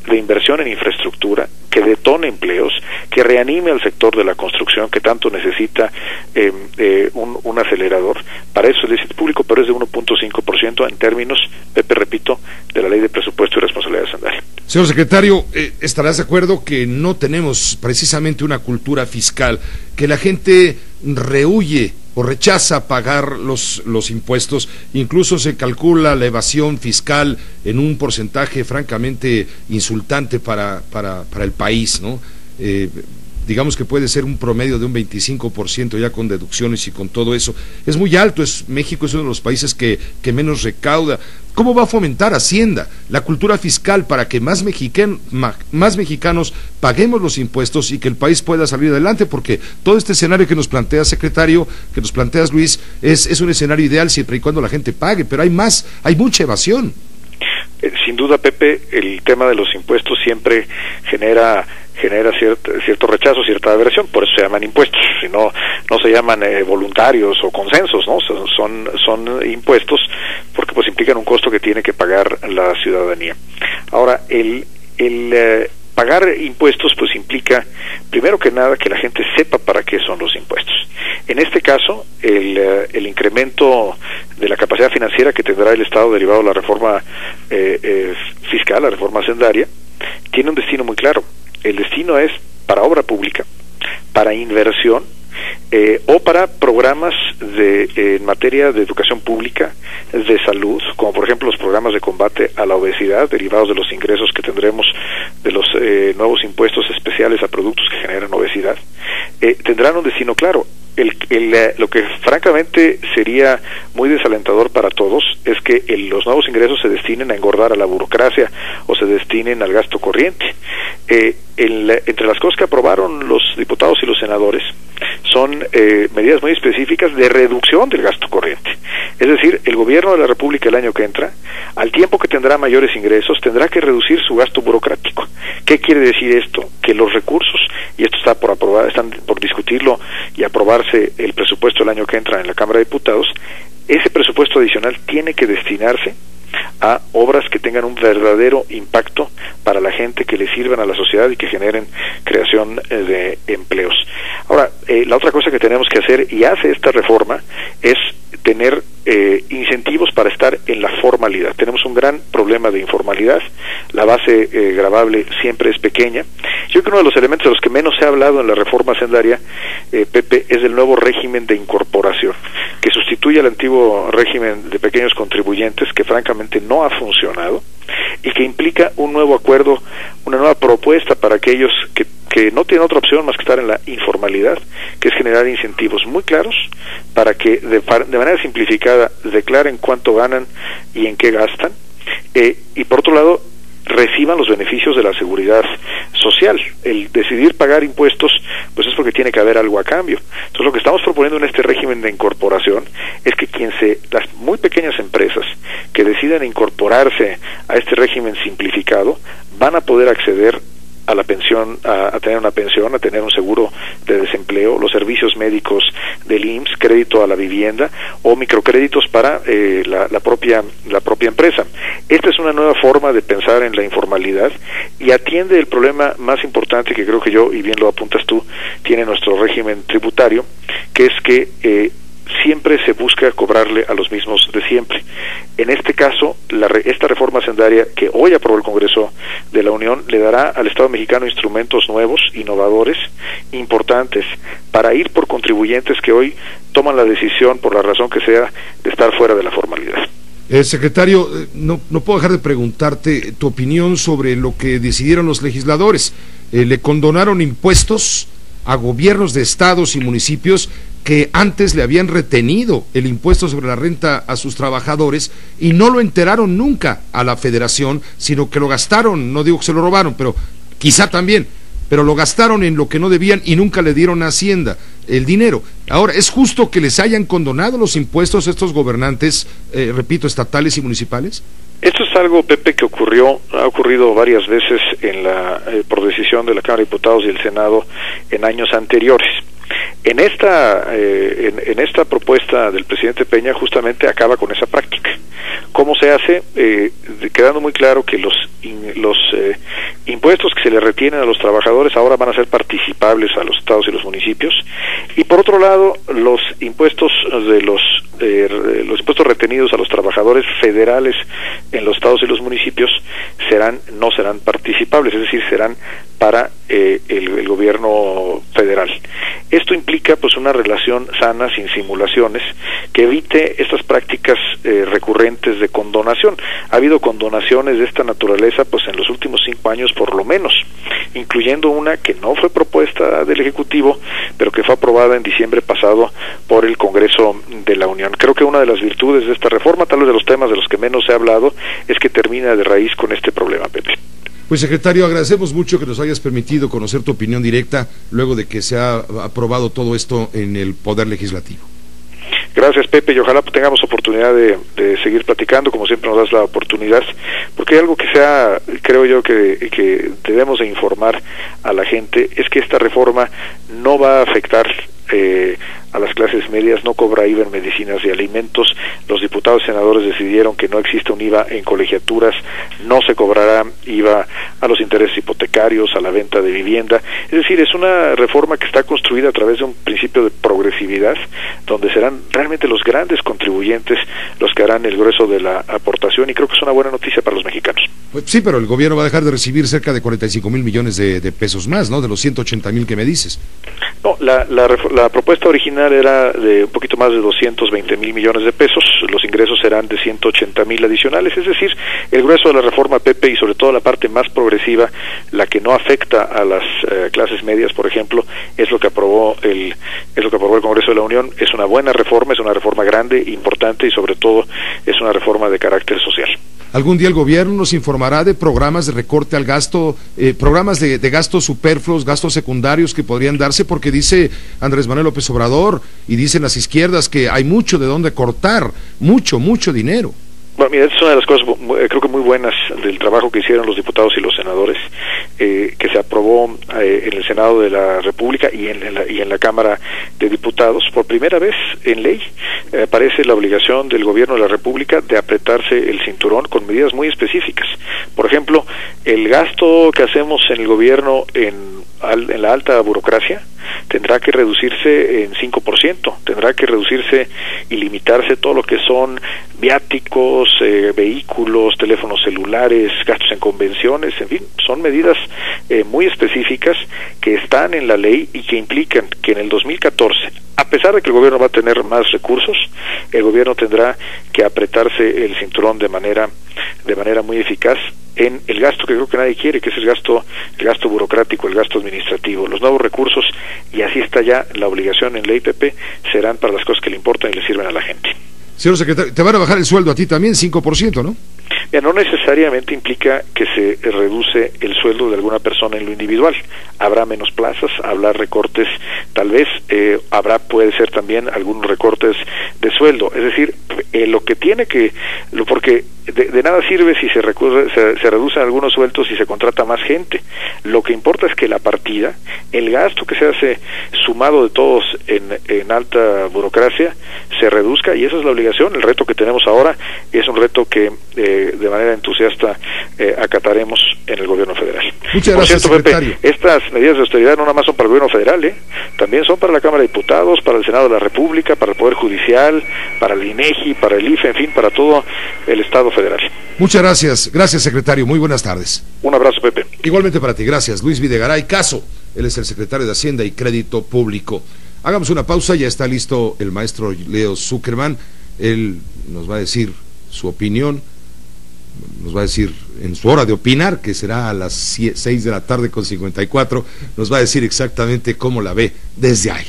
de inversión en infraestructura, que detone empleos, que reanime al sector de la construcción, que tanto necesita un acelerador. Para eso el déficit público, pero es de 1.5% en términos, Pepe, repito, de la Ley de Presupuesto y Responsabilidad Hacendaria. Señor secretario, ¿estarás de acuerdo que no tenemos precisamente una cultura fiscal, que la gente rehuye o rechaza pagar los impuestos? Incluso se calcula la evasión fiscal en un porcentaje francamente insultante para el país, ¿no? Digamos que puede ser un promedio de un 25% ya con deducciones y con todo eso. Es muy alto, México es uno de los países que menos recauda. ¿Cómo va a fomentar Hacienda la cultura fiscal para que más mexicanos paguemos los impuestos y que el país pueda salir adelante? Porque todo este escenario que nos plantea, secretario, que nos planteas, Luis, es un escenario ideal siempre y cuando la gente pague, pero hay mucha evasión. Sin duda, Pepe, el tema de los impuestos siempre genera cierto rechazo, cierta aversión, por eso se llaman impuestos, si no se llaman voluntarios o consensos, ¿no? Son impuestos porque pues implican un costo que tiene que pagar la ciudadanía. Ahora, el pagar impuestos pues implica, primero que nada, que la gente sepa para qué son los impuestos. En este caso, el incremento de la capacidad financiera que tendrá el Estado derivado de la reforma fiscal, la reforma hacendaria, tiene un destino muy claro. El destino es para obra pública, para inversión, o para programas en materia de educación pública, de salud, como por ejemplo los programas de combate a la obesidad derivados de los ingresos que tendremos de los nuevos impuestos especiales a productos que generan obesidad. Tendrán un destino claro. Lo que francamente sería muy desalentador para todos es que los nuevos ingresos se destinen a engordar a la burocracia o se destinen al gasto corriente. Entre las cosas que aprobaron los diputados y los senadores son medidas muy específicas de reducción del gasto corriente. Es decir, el gobierno de la República el año que entra, al tiempo que tendrá mayores ingresos, tendrá que reducir su gasto burocrático. ¿Qué quiere decir esto? Que los recursos, y esto están por discutirlo y aprobarse el presupuesto el año que entra en la Cámara de Diputados, ese presupuesto adicional tiene que destinarse a obras que tengan un verdadero impacto para la gente, que le sirvan a la sociedad y que generen creación de empleos. Ahora, la otra cosa que tenemos que hacer, y hace esta reforma, es tener incentivos para estar en la formalidad. Tenemos un gran problema de informalidad, la base gravable siempre es pequeña. Yo creo que uno de los elementos de los que menos se ha hablado en la reforma hacendaria, Pepe, es el nuevo régimen de incorporación, que sustituye al antiguo régimen de pequeños contribuyentes, que francamente no ha funcionado, y que implica un nuevo acuerdo, una nueva propuesta para aquellos que no tienen otra opción más que estar en la informalidad, que es generar incentivos muy claros para que de manera simplificada declaren cuánto ganan y en qué gastan, y por otro lado reciban los beneficios de la seguridad social. El decidir pagar impuestos pues es porque tiene que haber algo a cambio. Entonces lo que estamos proponiendo en este régimen de incorporación es que las muy pequeñas empresas que decidan incorporarse a este régimen simplificado van a poder acceder a la pensión, a tener una pensión, a tener un seguro de desempleo, los servicios médicos del IMSS, crédito a la vivienda o microcréditos para la propia empresa. Esta es una nueva forma de pensar en la informalidad y atiende el problema más importante que creo que y bien lo apuntas tú, tiene nuestro régimen tributario, que es que siempre se busca cobrarle a los mismos de siempre. En este caso, esta reforma hacendaria que hoy aprobó el Congreso de la Unión le dará al Estado mexicano instrumentos nuevos, innovadores, importantes, para ir por contribuyentes que hoy toman la decisión, por la razón que sea, de estar fuera de la formalidad. Secretario, no puedo dejar de preguntarte tu opinión sobre lo que decidieron los legisladores. Le condonaron impuestos a gobiernos de estados y municipios que antes le habían retenido el impuesto sobre la renta a sus trabajadores y no lo enteraron nunca a la federación, sino que lo gastaron, no digo que se lo robaron, pero quizá también, pero lo gastaron en lo que no debían y nunca le dieron a Hacienda el dinero. Ahora, ¿es justo que les hayan condonado los impuestos a estos gobernantes, repito, estatales y municipales? Esto es algo, Pepe, que ha ocurrido varias veces por decisión de la Cámara de Diputados y el Senado en años anteriores. En esta propuesta del presidente Peña justamente acaba con esa práctica. ¿Cómo se hace? Quedando muy claro que los impuestos que se le retienen a los trabajadores ahora van a ser participables a los estados y los municipios, y por otro lado los impuestos los impuestos retenidos a los trabajadores federales en los estados y los municipios no serán participables, es decir, serán para el gobierno federal. Esto implica pues una relación sana, sin simulaciones, que evite estas prácticas recurrentes de condonación. Ha habido condonaciones de esta naturaleza pues en los últimos 5 años por lo menos, incluyendo una que no fue propuesta del Ejecutivo, pero que fue aprobada en diciembre pasado por el Congreso de la Unión. Creo que una de las virtudes de esta reforma, tal vez de los temas de los que menos se ha hablado, es que termina de raíz con este problema, Pepe. Pues, secretario, agradecemos mucho que nos hayas permitido conocer tu opinión directa luego de que se ha aprobado todo esto en el Poder Legislativo. Gracias, Pepe, y ojalá tengamos oportunidad de seguir platicando, como siempre nos das la oportunidad, porque hay algo que creo yo que debemos de informar a la gente, es que esta reforma no va a afectar a las clases medias, no cobra IVA en medicinas y alimentos. Los diputados y senadores decidieron que no existe un IVA en colegiaturas, no se cobrará IVA a los intereses hipotecarios, a la venta de vivienda. Es decir, es una reforma que está construida a través de un principio de progresividad, donde serán realmente los grandes contribuyentes los que harán el grueso de la aportación, y creo que es una buena noticia para los mexicanos. Pues sí, pero el gobierno va a dejar de recibir cerca de 45,000 millones de pesos más, ¿no? De los 180,000 que me dices. No, la propuesta original era de un poquito más de 220,000 millones de pesos. Los ingresos serán de 180,000 adicionales, es decir, el grueso de la reforma, Pepe, y sobre todo la parte más progresiva, la que no afecta a las clases medias, por ejemplo, es lo que aprobó el Congreso de la Unión. Es una buena reforma, es una reforma grande, importante, y sobre todo es una reforma de carácter social. ¿Algún día el gobierno nos informará de programas de recorte al gasto, programas de gastos superfluos, gastos secundarios que podrían darse? Porque dice Andrés Manuel López Obrador y dicen las izquierdas que hay mucho de dónde cortar, mucho dinero. Bueno, mira, esta es una de las cosas creo que muy buenas del trabajo que hicieron los diputados y los senadores, que se aprobó en el Senado de la República y en la Cámara de Diputados. Por primera vez en ley aparece la obligación del gobierno de la República de apretarse el cinturón con medidas muy específicas. Por ejemplo, el gasto que hacemos en el gobierno en la alta burocracia tendrá que reducirse en 5%, tendrá que reducirse y limitarse todo lo que son viáticos, vehículos, teléfonos celulares, gastos en convenciones, en fin, son medidas muy específicas que están en la ley y que implican que en el 2014, a pesar de que el gobierno va a tener más recursos, el gobierno tendrá que apretarse el cinturón de manera muy eficaz en el gasto que creo que nadie quiere, que es el gasto burocrático, el gasto administrativo. Los nuevos recursos, y así está ya la obligación en ley, Pepe, serán para las cosas que le importan y le sirven a la gente. Señor secretario, te van a bajar el sueldo a ti también, 5%, ¿no? Ya, no necesariamente implica que se reduce el sueldo de alguna persona en lo individual. Habrá menos plazas, habrá recortes, tal vez puede ser también algunos recortes de sueldo. Es decir, porque de nada sirve si se reducen algunos sueldos y se contrata más gente. Lo que importa es que la partida, el gasto que se hace sumado de todos en alta burocracia, se reduzca, y esa es la obligación. El reto que tenemos ahora es un reto que de manera entusiasta acataremos en el gobierno federal. Muchas gracias, secretario. Pepe, estas medidas de austeridad no nada más son para el gobierno federal, también son para la Cámara de Diputados, para el Senado de la República, para el Poder Judicial, para el INEGI, para el IFE, en fin, para todo el Estado federal. Muchas gracias. Gracias, secretario. Muy buenas tardes. Un abrazo, Pepe. Igualmente para ti. Gracias. Luis Videgaray Caso. Él es el secretario de Hacienda y Crédito Público. Hagamos una pausa. Ya está listo el maestro Leo Zuckerman. Él nos va a decir su opinión, nos va a decir en su hora de opinar, que será a las 6 de la tarde con 54, nos va a decir exactamente cómo la ve desde ahí.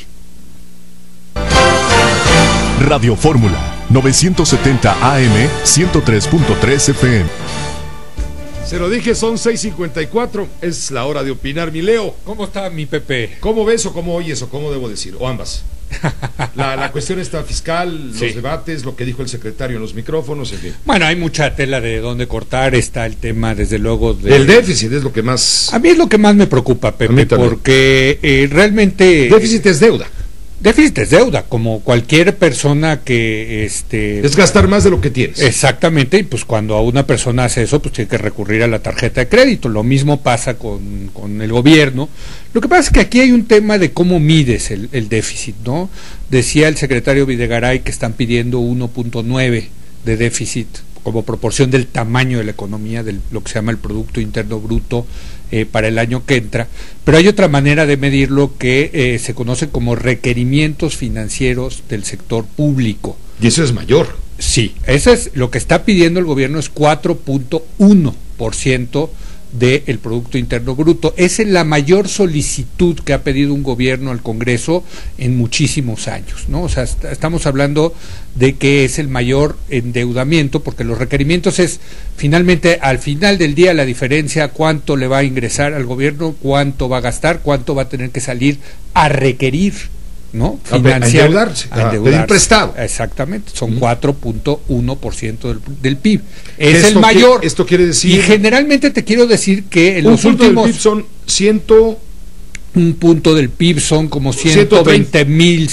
Radio Fórmula 970 AM 103.3 FM. Se lo dije, son 6:54, es la hora de opinar, mi Leo. ¿Cómo está mi Pepe? ¿Cómo ves o cómo oyes o cómo debo decir? O ambas. La cuestión está fiscal, los debates, lo que dijo el secretario en los micrófonos, en fin. Bueno, hay mucha tela de dónde cortar, está el tema desde luego el déficit es lo que más... A mí es lo que más me preocupa, Pepe, porque realmente... Déficit es deuda. Déficit es deuda, como cualquier persona que... Es gastar más de lo que tienes. Exactamente, y pues cuando a una persona hace eso, pues tiene que recurrir a la tarjeta de crédito. Lo mismo pasa con el gobierno. Lo que pasa es que aquí hay un tema de cómo mides el déficit, ¿no? Decía el secretario Videgaray que están pidiendo 1.9 de déficit como proporción del tamaño de la economía, de lo que se llama el Producto Interno Bruto para el año que entra, pero hay otra manera de medirlo que se conoce como requerimientos financieros del sector público. Y eso es mayor. Sí, eso es lo que está pidiendo el gobierno, es 4.1% del Producto Interno Bruto. Esa es la mayor solicitud que ha pedido un gobierno al Congreso en muchísimos años, ¿no? O sea, estamos hablando de que es el mayor endeudamiento, porque los requerimientos es finalmente, al final del día, la diferencia, cuánto le va a ingresar al gobierno, cuánto va a gastar, cuánto va a tener que salir a requerir, ¿no? Financiar, a pedir prestado. Exactamente, son 4.1% del PIB. Es el mayor. Esto quiere decir... Y generalmente te quiero decir que en los últimos... del PIB son un punto del PIB son como 130 mil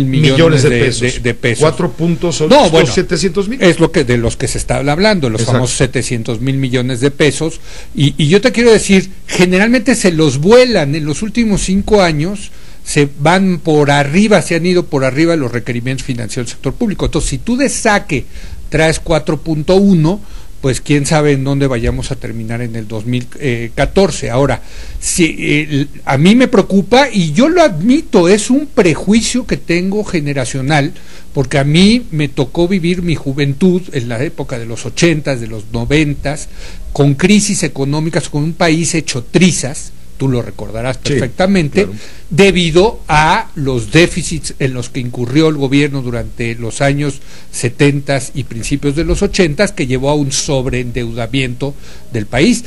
millones de pesos. 4 puntos son 700 mil. Es lo que de los que se está hablando, los famosos 700 mil millones de pesos. Y yo te quiero decir, generalmente se los vuelan en los últimos 5 años. Se van por arriba, se han ido por arriba los requerimientos financieros del sector público. Entonces, si tú de saque traes 4.1, pues quién sabe en dónde vayamos a terminar en el 2014. Ahora, a mí me preocupa, y yo lo admito, es un prejuicio que tengo generacional, porque a mí me tocó vivir mi juventud en la época de los 80s, de los 90s, con crisis económicas, con un país hecho trizas. Tú lo recordarás perfectamente, claro, debido a los déficits en los que incurrió el gobierno durante los años 70 y principios de los 80, que llevó a un sobreendeudamiento del país.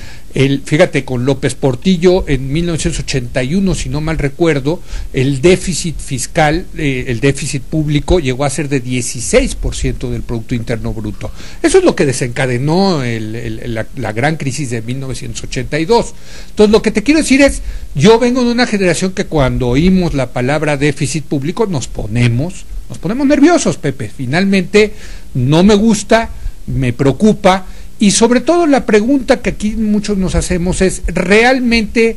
Fíjate, con López Portillo en 1981, si no mal recuerdo, el déficit fiscal, el déficit público llegó a ser de 16% del Producto Interno Bruto. Eso es lo que desencadenó la gran crisis de 1982. Entonces, lo que te quiero decir es, yo vengo de una generación que cuando oímos la palabra déficit público nos ponemos nerviosos, Pepe. Finalmente, no me gusta, me preocupa. Y sobre todo la pregunta que aquí muchos nos hacemos es, ¿realmente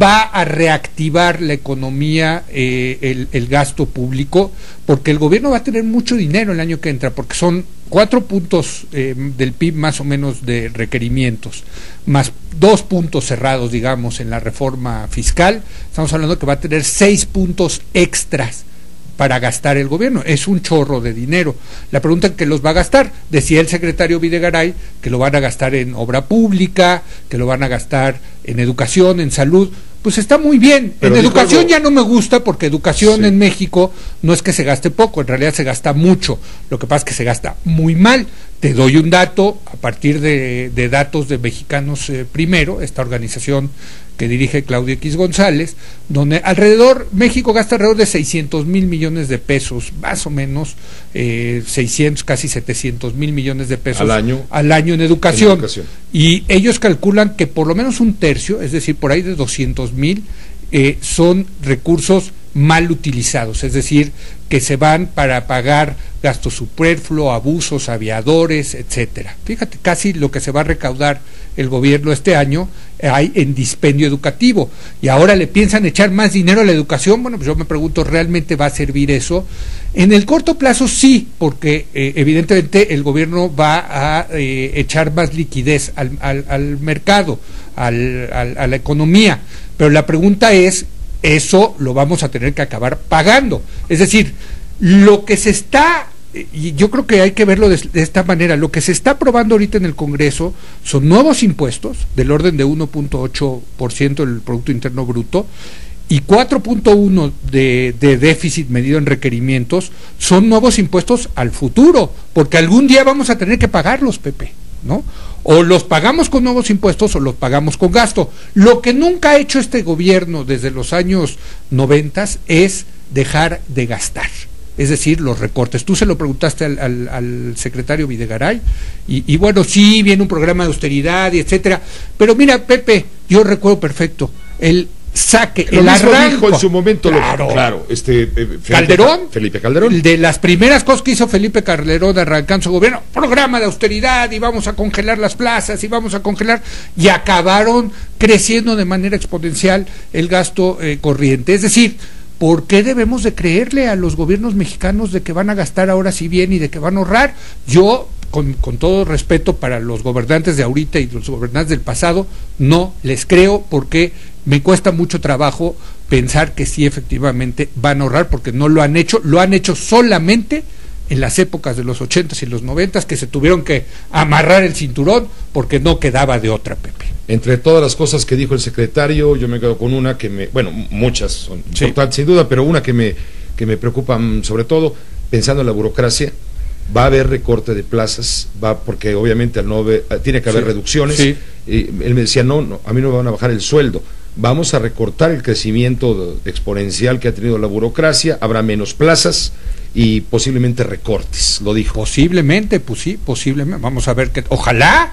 va a reactivar la economía el gasto público? Porque el gobierno va a tener mucho dinero el año que entra, porque son 4 puntos del PIB más o menos de requerimientos, más 2 puntos cerrados, digamos, en la reforma fiscal. Estamos hablando que va a tener 6 puntos extras para gastar el gobierno. Es un chorro de dinero. La pregunta es, ¿qué los va a gastar? Decía el secretario Videgaray que lo van a gastar en obra pública, que lo van a gastar en educación, en salud. Pues está muy bien. Pero en educación ya no me gusta, porque educación en México no es que se gaste poco, en realidad se gasta mucho. Lo que pasa es que se gasta muy mal. Te doy un dato a partir de datos de Mexicanos Primero, esta organización que dirige Claudio X González, donde México gasta alrededor de 600 mil millones de pesos, más o menos 600, casi 700 mil millones de pesos al año en educación. Y ellos calculan que por lo menos un tercio, es decir, por ahí de 200 mil, son recursos mal utilizados, es decir, que se van para pagar gasto superfluo, abusos, aviadores, etcétera. Fíjate, casi lo que se va a recaudar el gobierno este año hay en dispendio educativo, y ahora le piensan echar más dinero a la educación. Bueno, pues yo me pregunto, ¿realmente va a servir eso? En el corto plazo sí, porque evidentemente el gobierno va a echar más liquidez al mercado, a la economía, pero la pregunta es, eso lo vamos a tener que acabar pagando. Es decir, lo que se está, y yo creo que hay que verlo de esta manera, lo que se está aprobando ahorita en el Congreso son nuevos impuestos del orden de 1.8% del Producto Interno Bruto, y 4.1 de déficit medido en requerimientos. Son nuevos impuestos al futuro, porque algún día vamos a tener que pagarlos, Pepe, ¿no? O los pagamos con nuevos impuestos o los pagamos con gasto. Lo que nunca ha hecho este gobierno desde los años 90 es dejar de gastar, es decir, los recortes. Tú se lo preguntaste al secretario Videgaray, y bueno, sí, viene un programa de austeridad y etcétera, pero mira, Pepe, yo recuerdo perfecto el saque, el arranque. Dijo en su momento, claro, Felipe Calderón. De las primeras cosas que hizo Felipe Calderón arrancando su gobierno, programa de austeridad, y vamos a congelar las plazas, y vamos a congelar, y acabaron creciendo de manera exponencial el gasto corriente. Es decir, ¿por qué debemos de creerle a los gobiernos mexicanos de que van a gastar ahora sí bien y de que van a ahorrar? Yo, con todo respeto para los gobernantes de ahorita y los gobernantes del pasado, no les creo, porque me cuesta mucho trabajo pensar que sí efectivamente van a ahorrar, porque no lo han hecho solamente en las épocas de los 80s y los 90s, que se tuvieron que amarrar el cinturón porque no quedaba de otra, Pepe. Entre todas las cosas que dijo el secretario, yo me quedo con una muchas son importantes sin duda, pero una que me preocupa sobre todo, pensando en la burocracia. Va a haber recorte de plazas, porque obviamente tiene que haber reducciones. Y él me decía, no, a mí no me van a bajar el sueldo, vamos a recortar el crecimiento exponencial que ha tenido la burocracia, habrá menos plazas y posiblemente recortes, lo dijo. Posiblemente, pues sí, posiblemente, vamos a ver, ojalá,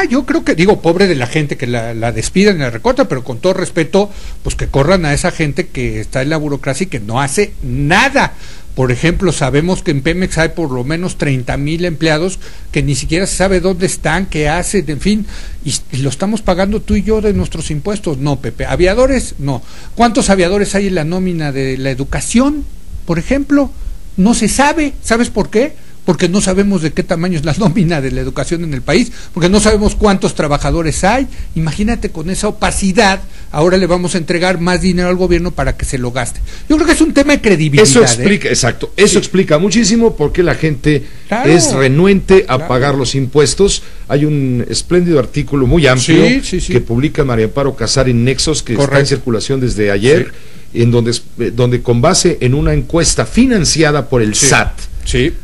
yo creo que, pobre de la gente que la despiden y la recortan, pero con todo respeto, pues que corran a esa gente que está en la burocracia y que no hace nada. Por ejemplo, sabemos que en Pemex hay por lo menos 30,000 empleados que ni siquiera se sabe dónde están, qué hacen, en fin, y lo estamos pagando tú y yo de nuestros impuestos. No, Pepe. Aviadores, no. ¿Cuántos aviadores hay en la nómina de la educación, por ejemplo? No se sabe. ¿Sabes por qué? Porque no sabemos de qué tamaño es la nómina de la educación en el país, porque no sabemos cuántos trabajadores hay. Imagínate, con esa opacidad, ahora le vamos a entregar más dinero al gobierno para que se lo gaste. Yo creo que es un tema de credibilidad. Eso explica, exacto, eso explica muchísimo por qué la gente es renuente a pagar los impuestos. Hay un espléndido artículo muy amplio que publica María Amparo Casar en Nexos, que está en circulación desde ayer, en donde con base en una encuesta financiada por el SAT,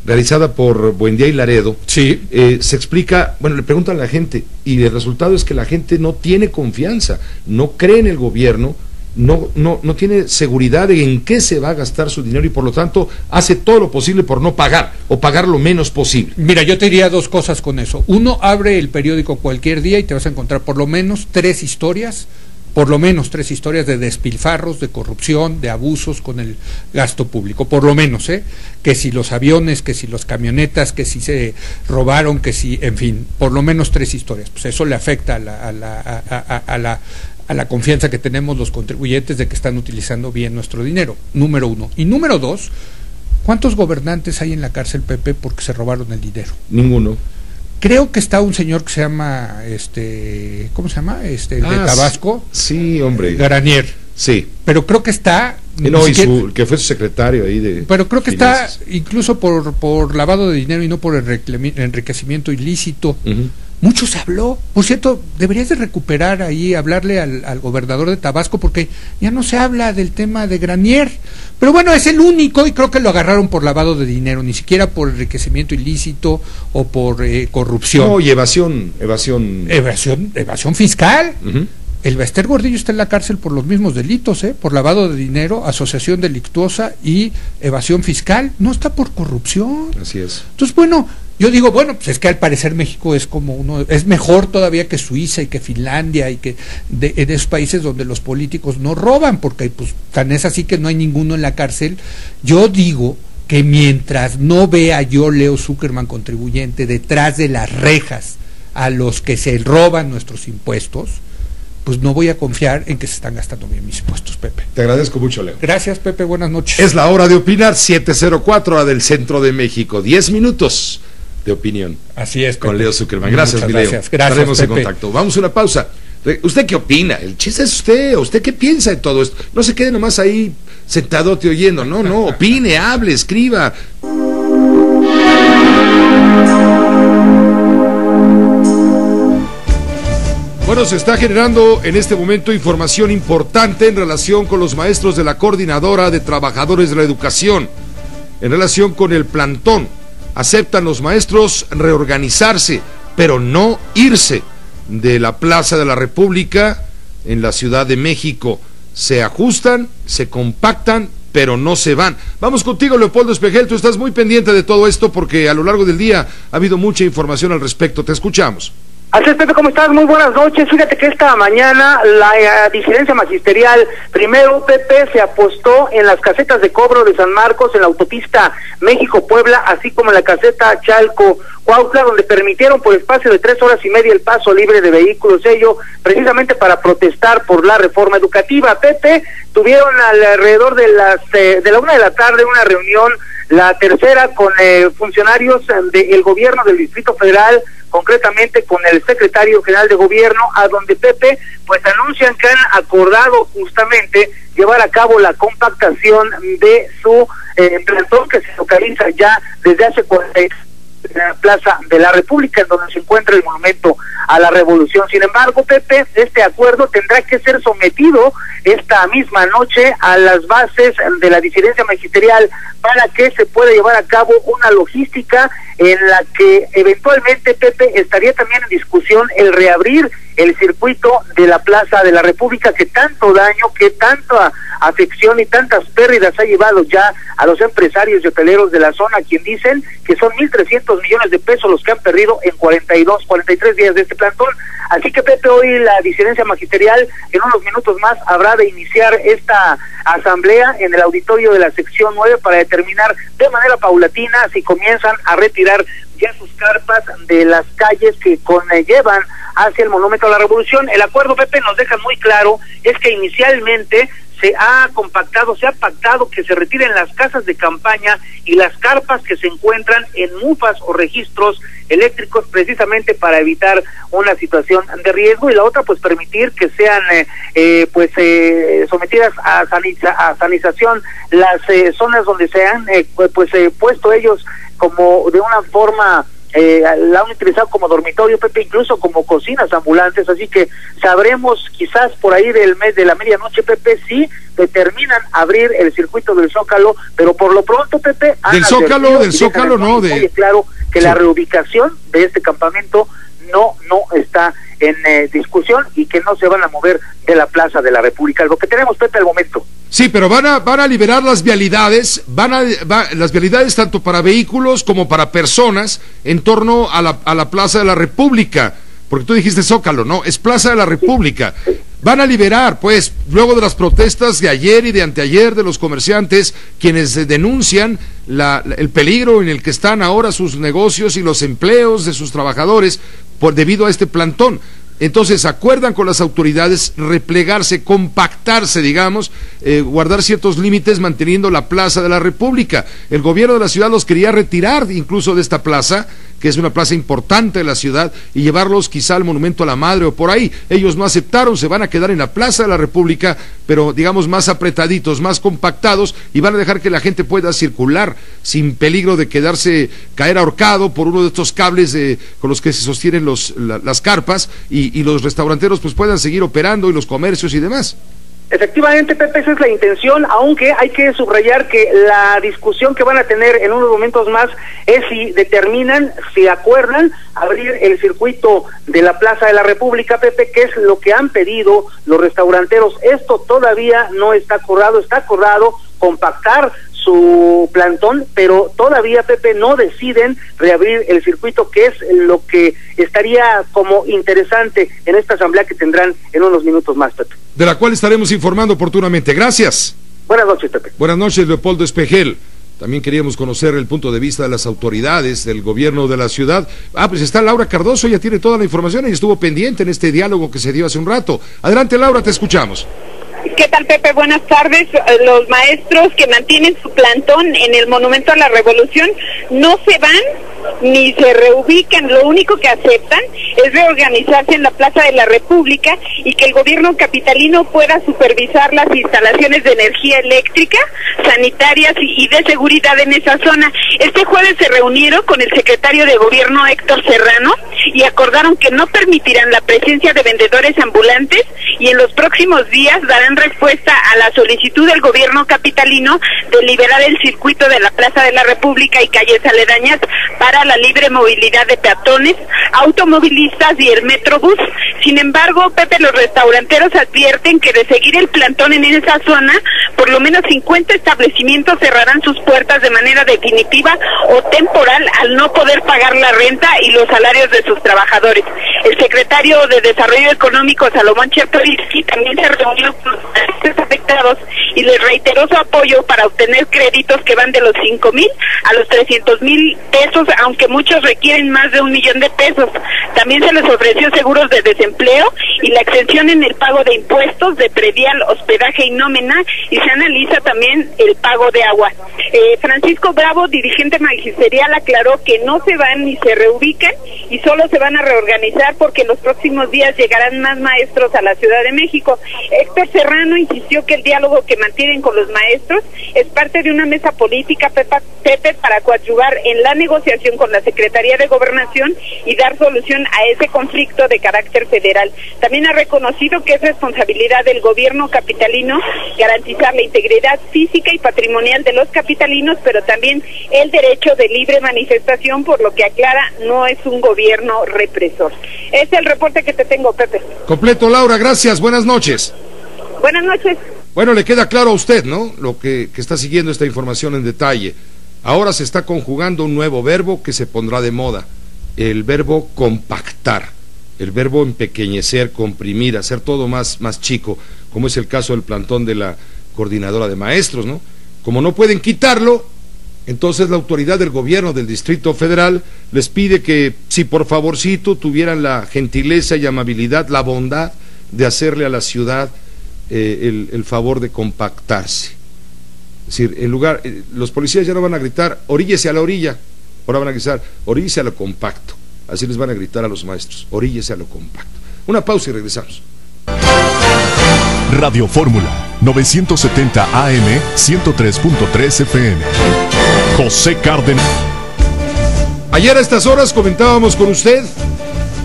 realizada por Buendía y Laredo, se explica, le preguntan a la gente, y el resultado es que la gente no tiene confianza, no cree en el gobierno, no tiene seguridad de en qué se va a gastar su dinero, y por lo tanto hace todo lo posible por no pagar, o pagar lo menos posible. Mira, yo te diría dos cosas con eso. Uno, abre el periódico cualquier día y te vas a encontrar por lo menos tres historias de despilfarros, de corrupción, de abusos con el gasto público, por lo menos, que si los aviones, que si las camionetas, que si se robaron, que si, en fin, por lo menos tres historias. Pues eso le afecta a la confianza que tenemos los contribuyentes de que están utilizando bien nuestro dinero, número uno. Y número dos, ¿cuántos gobernantes hay en la cárcel, Pepe, porque se robaron el dinero? Ninguno. Creo que está un señor que se llama, ¿cómo se llama? De Tabasco. Sí, hombre. Granier. Sí. Pero creo que está... que fue su secretario ahí de... Pero creo que finanzas. Está incluso por lavado de dinero y no por enriquecimiento ilícito. Mucho se habló. Por cierto, deberías de recuperar ahí, hablarle al gobernador de Tabasco, porque ya no se habla del tema de Granier. Pero bueno, es el único, y creo que lo agarraron por lavado de dinero, ni siquiera por enriquecimiento ilícito o por corrupción. No, y evasión fiscal. el Bester Gordillo está en la cárcel por los mismos delitos, por lavado de dinero, asociación delictuosa y evasión fiscal, no está por corrupción. Así es. Entonces, bueno, yo digo, bueno, pues es que al parecer México es es mejor todavía que Suiza y que Finlandia y que en esos países donde los políticos no roban, porque pues tan es así que no hay ninguno en la cárcel. Yo digo que mientras no vea yo, Leo Zuckerman, contribuyente, detrás de las rejas a los que se roban nuestros impuestos, pues no voy a confiar en que se están gastando bien mis impuestos, Pepe. Te agradezco mucho, Leo. Gracias, Pepe, buenas noches. Es la hora de opinar, 7:04, hora del centro de México, 10 minutos de opinión. Así es, Pepe. Con Leo Zuckerman. Gracias, mi Leo. Gracias, estaremos Pepe. en contacto. Vamos a una pausa. ¿Usted qué opina? El chiste es usted qué piensa de todo esto. No se quede nomás ahí sentadote oyendo, no, opine, hable, escriba. Bueno, se está generando en este momento información importante en relación con los maestros de la Coordinadora de Trabajadores de la Educación, en relación con el plantón. Aceptan los maestros reorganizarse, pero no irse de la Plaza de la República en la Ciudad de México. Se ajustan, se compactan, pero no se van. Vamos contigo, Leopoldo Espejel, tú estás muy pendiente de todo esto porque a lo largo del día ha habido mucha información al respecto. Te escuchamos. Así es, Pepe, ¿cómo estás? Muy buenas noches. Fíjate que esta mañana la disidencia magisterial, primero, Pepe, se apostó en las casetas de cobro de San Marcos, en la autopista México-Puebla, así como en la caseta Chalco-Cuautla, donde permitieron por espacio de 3 horas y media el paso libre de vehículos, ello precisamente para protestar por la reforma educativa. Pepe, tuvieron alrededor de la 1 de la tarde una reunión, la tercera, con funcionarios del gobierno del Distrito Federal, concretamente con el secretario general de gobierno, a donde, Pepe, pues anuncian que han acordado justamente llevar a cabo la compactación de su plantón, que se localiza ya desde hace 40 años en la Plaza de la República, en donde se encuentra el Monumento a la Revolución. Sin embargo, Pepe, este acuerdo tendrá que ser sometido esta misma noche a las bases de la disidencia magisterial para que se pueda llevar a cabo una logística en la que eventualmente, Pepe, estaría también en discusión el reabrir el circuito de la Plaza de la República, que tanto daño, que tanta afección y tantas pérdidas ha llevado ya a los empresarios y hoteleros de la zona, quien dicen que son 1.300 millones de pesos los que han perdido en 43 días de este plantón. Así que, Pepe, hoy la disidencia magisterial en unos minutos más habrá de iniciar esta asamblea en el auditorio de la sección 9 para determinar de manera paulatina si comienzan a retirar ya sus carpas de las calles que conllevan hacia el Monumento a la Revolución. El acuerdo, Pepe, nos deja muy claro, es que inicialmente se ha pactado que se retiren las casas de campaña y las carpas que se encuentran en mufas o registros eléctricos, precisamente para evitar una situación de riesgo, y la otra, pues permitir que sean sometidas a sanización las zonas donde se han puesto ellos como de una forma la han utilizado como dormitorio, Pepe, incluso como cocinas ambulantes. Así que sabremos quizás por ahí del mes de la medianoche, Pepe, si determinan abrir el circuito del Zócalo, pero por lo pronto, Pepe, del Zócalo no, claro que sí, la reubicación de este campamento no está en discusión y que no se van a mover de la Plaza de la República, algo que tenemos, Pepe, al momento. Sí, pero van a liberar las vialidades, las vialidades tanto para vehículos como para personas en torno a la Plaza de la República, porque tú dijiste Zócalo, no, es Plaza de la República. Van a liberar, pues, luego de las protestas de ayer y de anteayer de los comerciantes, quienes denuncian el peligro en el que están ahora sus negocios y los empleos de sus trabajadores debido a este plantón. Entonces acuerdan con las autoridades replegarse, compactarse, digamos, guardar ciertos límites manteniendo la Plaza de la República. El gobierno de la ciudad los quería retirar incluso de esta plaza, que es una plaza importante de la ciudad, y llevarlos quizá al Monumento a la Madre o por ahí. Ellos no aceptaron, se van a quedar en la Plaza de la República, pero digamos más apretaditos, más compactados, y van a dejar que la gente pueda circular sin peligro de caer ahorcado por uno de estos cables con los que se sostienen las carpas, y los restauranteros pues puedan seguir operando, y los comercios y demás. Efectivamente, Pepe, esa es la intención, aunque hay que subrayar que la discusión que van a tener en unos momentos más es si determinan, si acuerdan abrir el circuito de la Plaza de la República, Pepe, que es lo que han pedido los restauranteros. Esto todavía no está acordado compactar su plantón, pero todavía, Pepe, no deciden reabrir el circuito, que es lo que estaría como interesante en esta asamblea que tendrán en unos minutos más, Pepe. De la cual estaremos informando oportunamente. Gracias. Buenas noches, Pepe. Buenas noches, Leopoldo Espejel. También queríamos conocer el punto de vista de las autoridades del gobierno de la ciudad. Pues está Laura Cardoso, ya tiene toda la información y estuvo pendiente en este diálogo que se dio hace un rato. Adelante, Laura, te escuchamos. ¿Qué tal, Pepe? Buenas tardes. Los maestros que mantienen su plantón en el Monumento a la Revolución no se van ni se reubican. Lo único que aceptan es reorganizarse en la Plaza de la República y que el gobierno capitalino pueda supervisar las instalaciones de energía eléctrica, sanitarias y de seguridad en esa zona. Este jueves se reunieron con el secretario de Gobierno, Héctor Serrano, y acordaron que no permitirán la presencia de vendedores ambulantes y en los próximos días darán respuesta a la solicitud del gobierno capitalino de liberar el circuito de la Plaza de la República y calles aledañas para la libre movilidad de peatones, automovilistas y el Metrobús. Sin embargo, Pepe, los restauranteros advierten que de seguir el plantón en esa zona, por lo menos 50 establecimientos cerrarán sus puertas de manera definitiva o temporal al no poder pagar la renta y los salarios de sus trabajadores. El secretario de Desarrollo Económico, Salomón Chertorivsky, también se reunió con los afectados y les reiteró su apoyo para obtener créditos que van de los 5,000 a los 300,000 pesos, aunque muchos requieren más de 1,000,000 de pesos. También se les ofreció seguros de desempleo y la exención en el pago de impuestos, de predial, hospedaje y nómina, y se analiza también el pago de agua. Francisco Bravo, dirigente magisterial, aclaró que no se van ni se reubican y solo se van a reorganizar porque en los próximos días llegarán más maestros a la Ciudad de México. Héctor Serrano insistió que el diálogo que mantienen con los maestros es parte de una mesa política, Pepe, para coadyuvar en la negociación con la Secretaría de Gobernación y dar solución a ese conflicto de carácter federal. También ha reconocido que es responsabilidad del gobierno capitalino garantizar la integridad física y patrimonial de los capitalinos, pero también el derecho de libre manifestación, por lo que aclara no es un gobierno represor. Este es el reporte que te tengo, Pepe. Completo, Laura, gracias, buenas noches. Buenas noches. Bueno, le queda claro a usted, ¿no?, lo que está siguiendo esta información en detalle. Ahora se está conjugando un nuevo verbo que se pondrá de moda, el verbo compactar, el verbo empequeñecer, comprimir, hacer todo más chico, como es el caso del plantón de la coordinadora de maestros, ¿no? Como no pueden quitarlo, entonces la autoridad del gobierno del Distrito Federal les pide que, si por favorcito tuvieran la gentileza y amabilidad, la bondad de hacerle a la ciudad el favor de compactarse. Es decir, en lugar, los policías ya no van a gritar oríllese a la orilla, ahora van a gritar oríllese a lo compacto. Así les van a gritar a los maestros, oríllese a lo compacto. Una pausa y regresamos. Radio Fórmula 970 AM 103.3 FM. José Cárdenas. Ayer a estas horas comentábamos con usted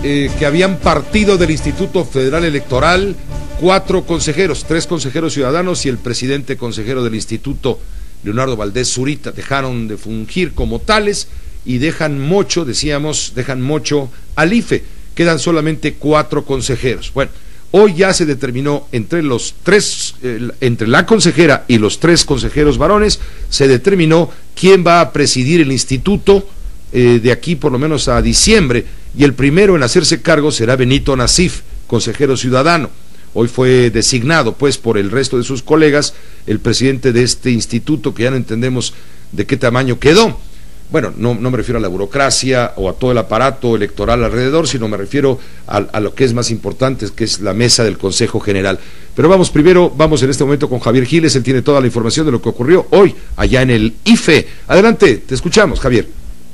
que habían partido del Instituto Federal Electoral 4 consejeros, 3 consejeros ciudadanos y el presidente consejero del instituto, Leonardo Valdés Zurita. Dejaron de fungir como tales y dejan mocho, decíamos, dejan mocho al IFE. Quedan solamente 4 consejeros. Bueno, hoy ya se determinó entre los 3, entre la consejera y los 3 consejeros varones, se determinó quién va a presidir el instituto de aquí por lo menos a diciembre, y el primero en hacerse cargo será Benito Nasif, consejero ciudadano. Hoy fue designado pues por el resto de sus colegas el presidente de este instituto, que ya no entendemos de qué tamaño quedó. Bueno, no me refiero a la burocracia o a todo el aparato electoral alrededor, sino me refiero a lo que es más importante, que es la mesa del Consejo General. Pero vamos en este momento con Javier Giles. Él tiene toda la información de lo que ocurrió hoy allá en el IFE. Adelante, te escuchamos, Javier.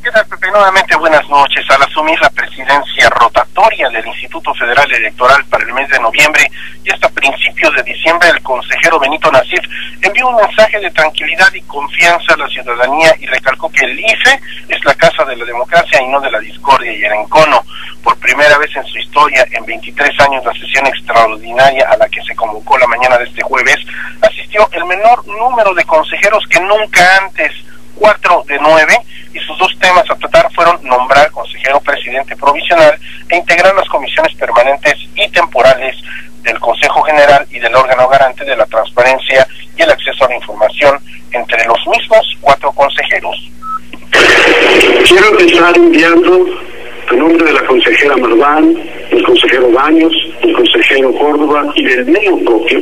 ¿Qué tal, Pepe? Nuevamente buenas noches. Al asumir la presidencia rotatoria del Instituto Federal Electoral para el mes de noviembre y hasta principios de diciembre, el consejero Benito Nasif envió un mensaje de tranquilidad y confianza a la ciudadanía y recalcó que el IFE es la casa de la democracia y no de la discordia y el encono. Por primera vez en su historia, en 23 años, la sesión extraordinaria a la que se convocó la mañana de este jueves, asistió el menor número de consejeros que nunca antes, 4 de 9, y sus dos temas a tratar fueron nombrar consejero presidente provisional e integrar las comisiones permanentes y temporales del Consejo General y del órgano garante de la transparencia y el acceso a la información entre los mismos 4 consejeros. Quiero empezar enviando a nombre de la consejera Marván, el consejero Baños, el consejero Córdoba y del mío propio,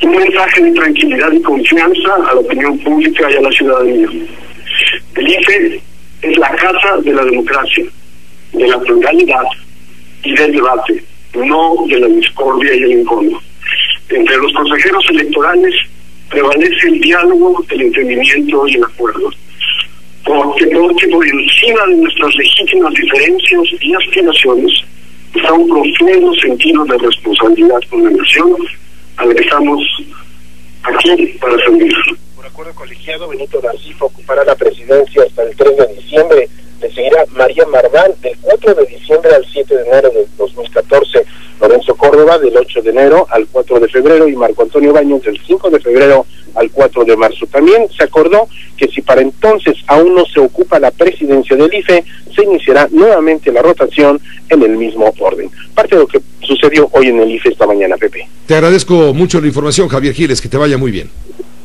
un mensaje de tranquilidad y confianza a la opinión pública y a la ciudadanía. El IFE es la casa de la democracia, de la pluralidad y del debate, no de la discordia y el encono. Entre los consejeros electorales prevalece el diálogo, el entendimiento y el acuerdo. Porque por encima de nuestras legítimas diferencias y aspiraciones está un profundo sentido de responsabilidad con la nación, a la que estamos aquí para servir. Por acuerdo colegiado, Benito Nasif ocupará la presidencia hasta el 3 de diciembre. Le seguirá María Marván del 4 de diciembre al 7 de enero de 2014, Lorenzo Córdoba del 8 de enero al 4 de febrero y Marco Antonio Baños del 5 de febrero al 4 de marzo. También se acordó que si para entonces aún no se ocupa la presidencia del IFE, se iniciará nuevamente la rotación en el mismo orden. Parte de lo que sucedió hoy en el IFE esta mañana, Pepe. Te agradezco mucho la información, Javier Giles, que te vaya muy bien.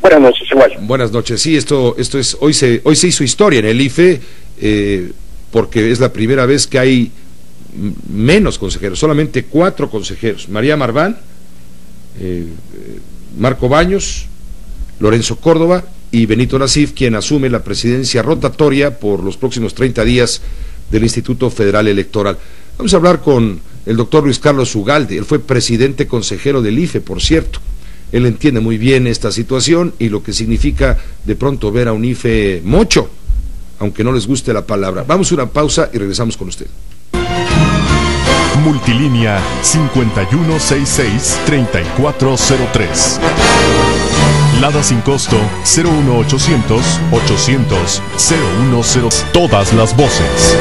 Buenas noches, igual. Buenas noches. Sí, esto es hoy se hizo historia en el IFE, porque es la primera vez que hay menos consejeros, solamente 4 consejeros: María Marván, Marco Baños, Lorenzo Córdoba y Benito Nasif, quien asume la presidencia rotatoria por los próximos 30 días del Instituto Federal Electoral. Vamos a hablar con el doctor Luis Carlos Ugalde. Él fue presidente consejero del IFE, por cierto. Él entiende muy bien esta situación y lo que significa de pronto ver a un IFE mocho, aunque no les guste la palabra. Vamos a una pausa y regresamos con usted. Multilínea 5166-3403. Lada sin costo 01800-800-010. Todas las voces.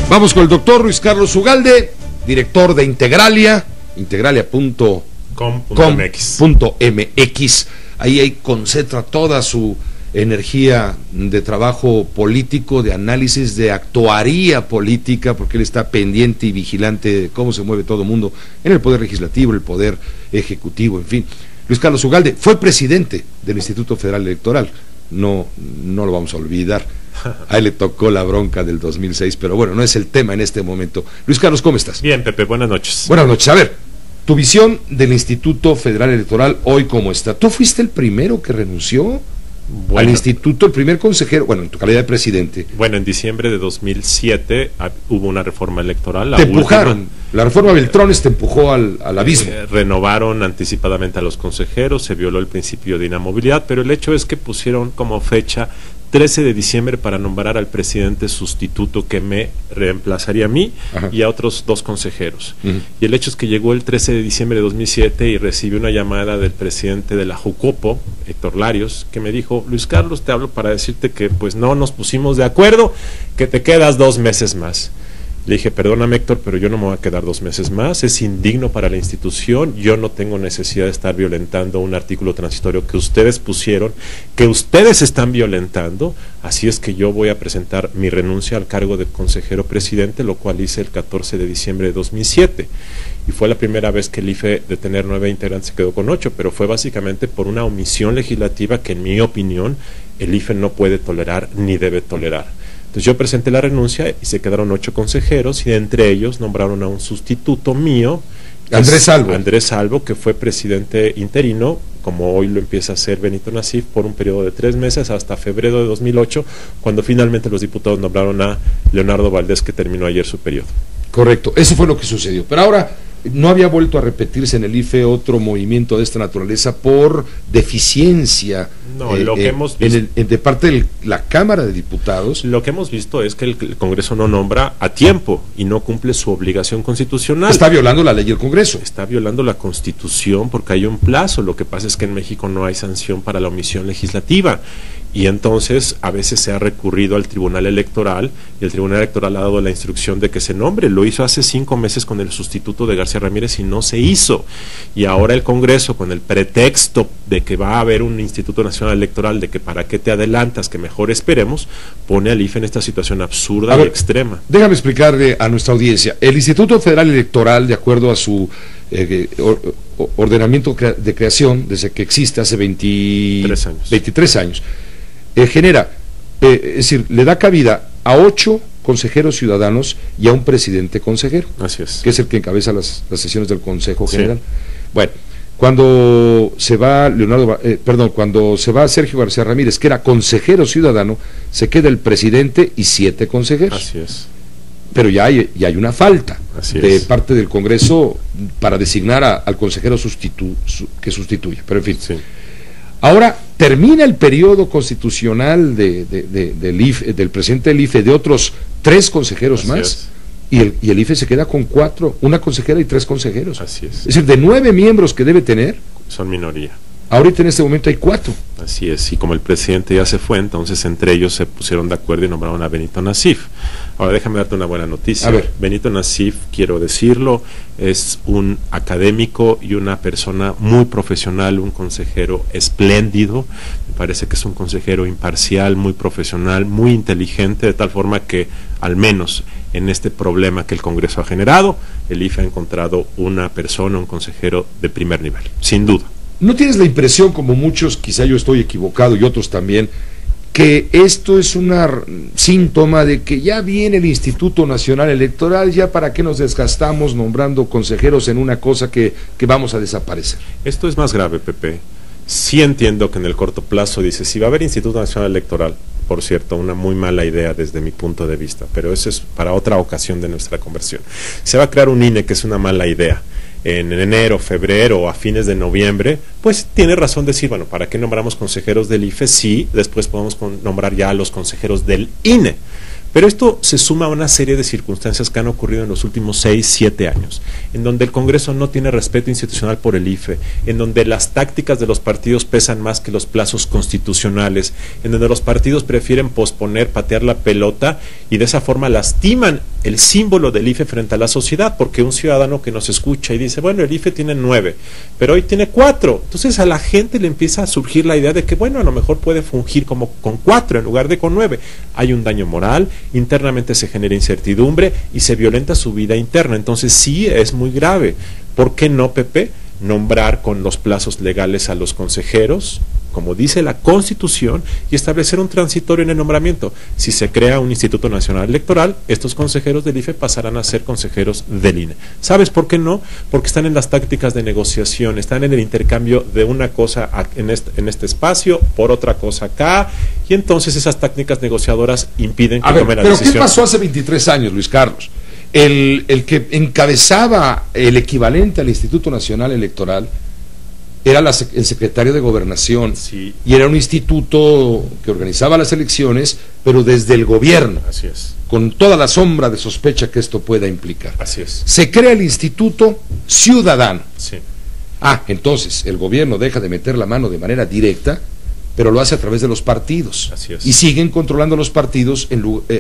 Vamos con el doctor Luis Carlos Ugalde, director de integralia.com.mx. Ahí concentra toda su energía de trabajo político, de análisis, de actuaría política, porque él está pendiente y vigilante de cómo se mueve todo el mundo en el poder legislativo, el poder ejecutivo, en fin. Luis Carlos Ugalde fue presidente del Instituto Federal Electoral, no lo vamos a olvidar. A él le tocó la bronca del 2006, pero bueno, no es el tema en este momento. Luis Carlos, ¿cómo estás? Bien, Pepe, buenas noches. Buenas noches. A ver, tu visión del Instituto Federal Electoral hoy, ¿cómo está? ¿Tú fuiste el primero que renunció al instituto, el primer consejero, bueno, en tu calidad de presidente? Bueno, en diciembre de 2007 hubo una reforma electoral. Te empujaron, la reforma Beltrones te empujó al abismo. Renovaron anticipadamente a los consejeros, se violó el principio de inamovilidad, pero el hecho es que pusieron como fecha 13 de diciembre para nombrar al presidente sustituto que me reemplazaría a mí. Ajá. Y a otros 2 consejeros. Y el hecho es que llegó el 13 de diciembre de 2007 y recibí una llamada del presidente de la Jucopo, Héctor Larios, que me dijo: Luis Carlos, te hablo para decirte que pues no nos pusimos de acuerdo, que te quedas 2 meses más. Le dije: perdóname, Héctor, pero yo no me voy a quedar 2 meses más, es indigno para la institución, yo no tengo necesidad de estar violentando un artículo transitorio que ustedes pusieron, que ustedes están violentando, así es que yo voy a presentar mi renuncia al cargo de consejero presidente, lo cual hice el 14 de diciembre de 2007. Y fue la primera vez que el IFE, de tener 9 integrantes, se quedó con 8, pero fue básicamente por una omisión legislativa que, en mi opinión, el IFE no puede tolerar ni debe tolerar. Entonces yo presenté la renuncia y se quedaron 8 consejeros, y entre ellos nombraron a un sustituto mío, Andrés Salvo. Andrés Salvo, que fue presidente interino, como hoy lo empieza a hacer Benito Nasif, por un periodo de 3 meses hasta febrero de 2008, cuando finalmente los diputados nombraron a Leonardo Valdés, que terminó ayer su periodo. Correcto, eso fue lo que sucedió. Pero ahora, no había vuelto a repetirse en el IFE otro movimiento de esta naturaleza por deficiencia de parte de la Cámara de Diputados. Lo que hemos visto es que el Congreso no nombra a tiempo y no cumple su obligación constitucional. Está violando la ley del Congreso. Está violando la Constitución porque hay un plazo. Lo que pasa es que en México no hay sanción para la omisión legislativa. Y entonces a veces se ha recurrido al Tribunal Electoral y el Tribunal Electoral ha dado la instrucción de que se nombre. Lo hizo hace 5 meses con el sustituto de García Ramírez y no se hizo. Y ahora el Congreso, con el pretexto de que va a haber un Instituto Nacional Electoral, de que para qué te adelantas, que mejor esperemos, pone al IFE en esta situación absurda y extrema. Déjame explicarle a nuestra audiencia. El Instituto Federal Electoral, de acuerdo a su ordenamiento de creación, desde que existe hace 23 años, genera, es decir, le da cabida a 8 consejeros ciudadanos y a un presidente consejero. Así es. Que es el que encabeza las sesiones del Consejo General. Bueno, cuando se va cuando se va Sergio García Ramírez, que era consejero ciudadano, se queda el presidente y 7 consejeros. Así es. Pero ya hay una falta de parte del Congreso para designar al consejero que sustituya. Pero en fin. Sí. Ahora termina el periodo constitucional del IFE, del presidente del IFE, de otros 3 consejeros más, y el IFE se queda con 4, una consejera y 3 consejeros. Así es. Es decir, de 9 miembros que debe tener, son minoría. Ahorita en este momento hay 4. Así es, y como el presidente ya se fue, entonces entre ellos se pusieron de acuerdo y nombraron a Benito Nasif. Ahora déjame darte una buena noticia. A ver. Benito Nasif, quiero decirlo, es un académico y una persona muy profesional, un consejero espléndido. Me parece que es un consejero imparcial, muy profesional, muy inteligente, de tal forma que al menos en este problema que el Congreso ha generado, el IFE ha encontrado una persona, un consejero de primer nivel, sin duda. ¿No tienes la impresión, como muchos, quizá yo estoy equivocado y otros también, que esto es un síntoma de que ya viene el Instituto Nacional Electoral, ya para qué nos desgastamos nombrando consejeros en una cosa que vamos a desaparecer? Esto es más grave, Pepe. Sí entiendo que en el corto plazo dice, si va a haber Instituto Nacional Electoral, por cierto, una muy mala idea desde mi punto de vista, pero eso es para otra ocasión de nuestra conversión. Se va a crear un INE, que es una mala idea. En enero, febrero o a fines de noviembre, pues tiene razón decir, bueno, ¿para qué nombramos consejeros del IFE? Sí, después podemos nombrar ya a los consejeros del INE. Pero esto se suma a una serie de circunstancias que han ocurrido en los últimos 6, 7 años, en donde el Congreso no tiene respeto institucional por el IFE, en donde las tácticas de los partidos pesan más que los plazos constitucionales, en donde los partidos prefieren posponer, patear la pelota y de esa forma lastiman el símbolo del IFE frente a la sociedad, porque un ciudadano que nos escucha y dice, bueno, el IFE tiene 9, pero hoy tiene 4, entonces a la gente le empieza a surgir la idea de que, bueno, a lo mejor puede fungir como con 4 en lugar de con 9. Hay un daño moral, internamente se genera incertidumbre y se violenta su vida interna. Entonces sí es muy grave. ¿Por qué no, Pepe, nombrar con los plazos legales a los consejeros, como dice la Constitución, y establecer un transitorio en el nombramiento? Si se crea un Instituto Nacional Electoral, estos consejeros del IFE pasarán a ser consejeros del INE. ¿Sabes por qué no? Porque están en las tácticas de negociación, están en el intercambio de una cosa en este espacio por otra cosa acá, y entonces esas tácticas negociadoras impiden que tomen la decisión. ¿Pero qué pasó hace 23 años, Luis Carlos? El que encabezaba el equivalente al Instituto Nacional Electoral era el secretario de Gobernación, sí, y era un instituto que organizaba las elecciones, pero desde el gobierno. Así es. Con toda la sombra de sospecha que esto pueda implicar. Así es. Se crea el Instituto Ciudadano. Sí. Entonces el gobierno deja de meter la mano de manera directa, pero lo hace a través de los partidos. Así es. Y siguen controlando los partidos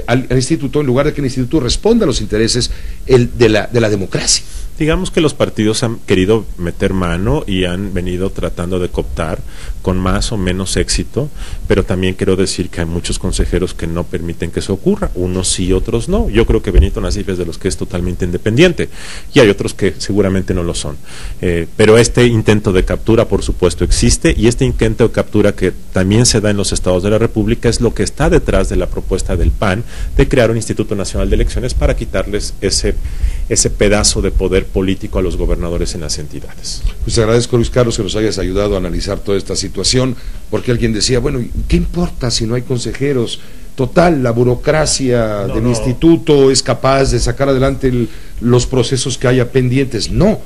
al instituto, en lugar de que el instituto responda a los intereses de la democracia. Digamos que los partidos han querido meter mano y han venido tratando de cooptar con más o menos éxito, pero también quiero decir que hay muchos consejeros que no permiten que eso ocurra, unos sí, otros no. Yo creo que Benito Nasif es de los que es totalmente independiente y hay otros que seguramente no lo son. Pero este intento de captura, por supuesto, existe, y este intento de captura que también se da en los estados de la República es lo que está detrás de la propuesta del PAN de crear un Instituto Nacional de Elecciones para quitarles ese pedazo de poder político a los gobernadores en las entidades. Pues te agradezco, Luis Carlos, que nos hayas ayudado a analizar toda esta situación, porque alguien decía, bueno, ¿qué importa si no hay consejeros? total, la burocracia del instituto es capaz de sacar adelante los procesos que haya pendientes. No,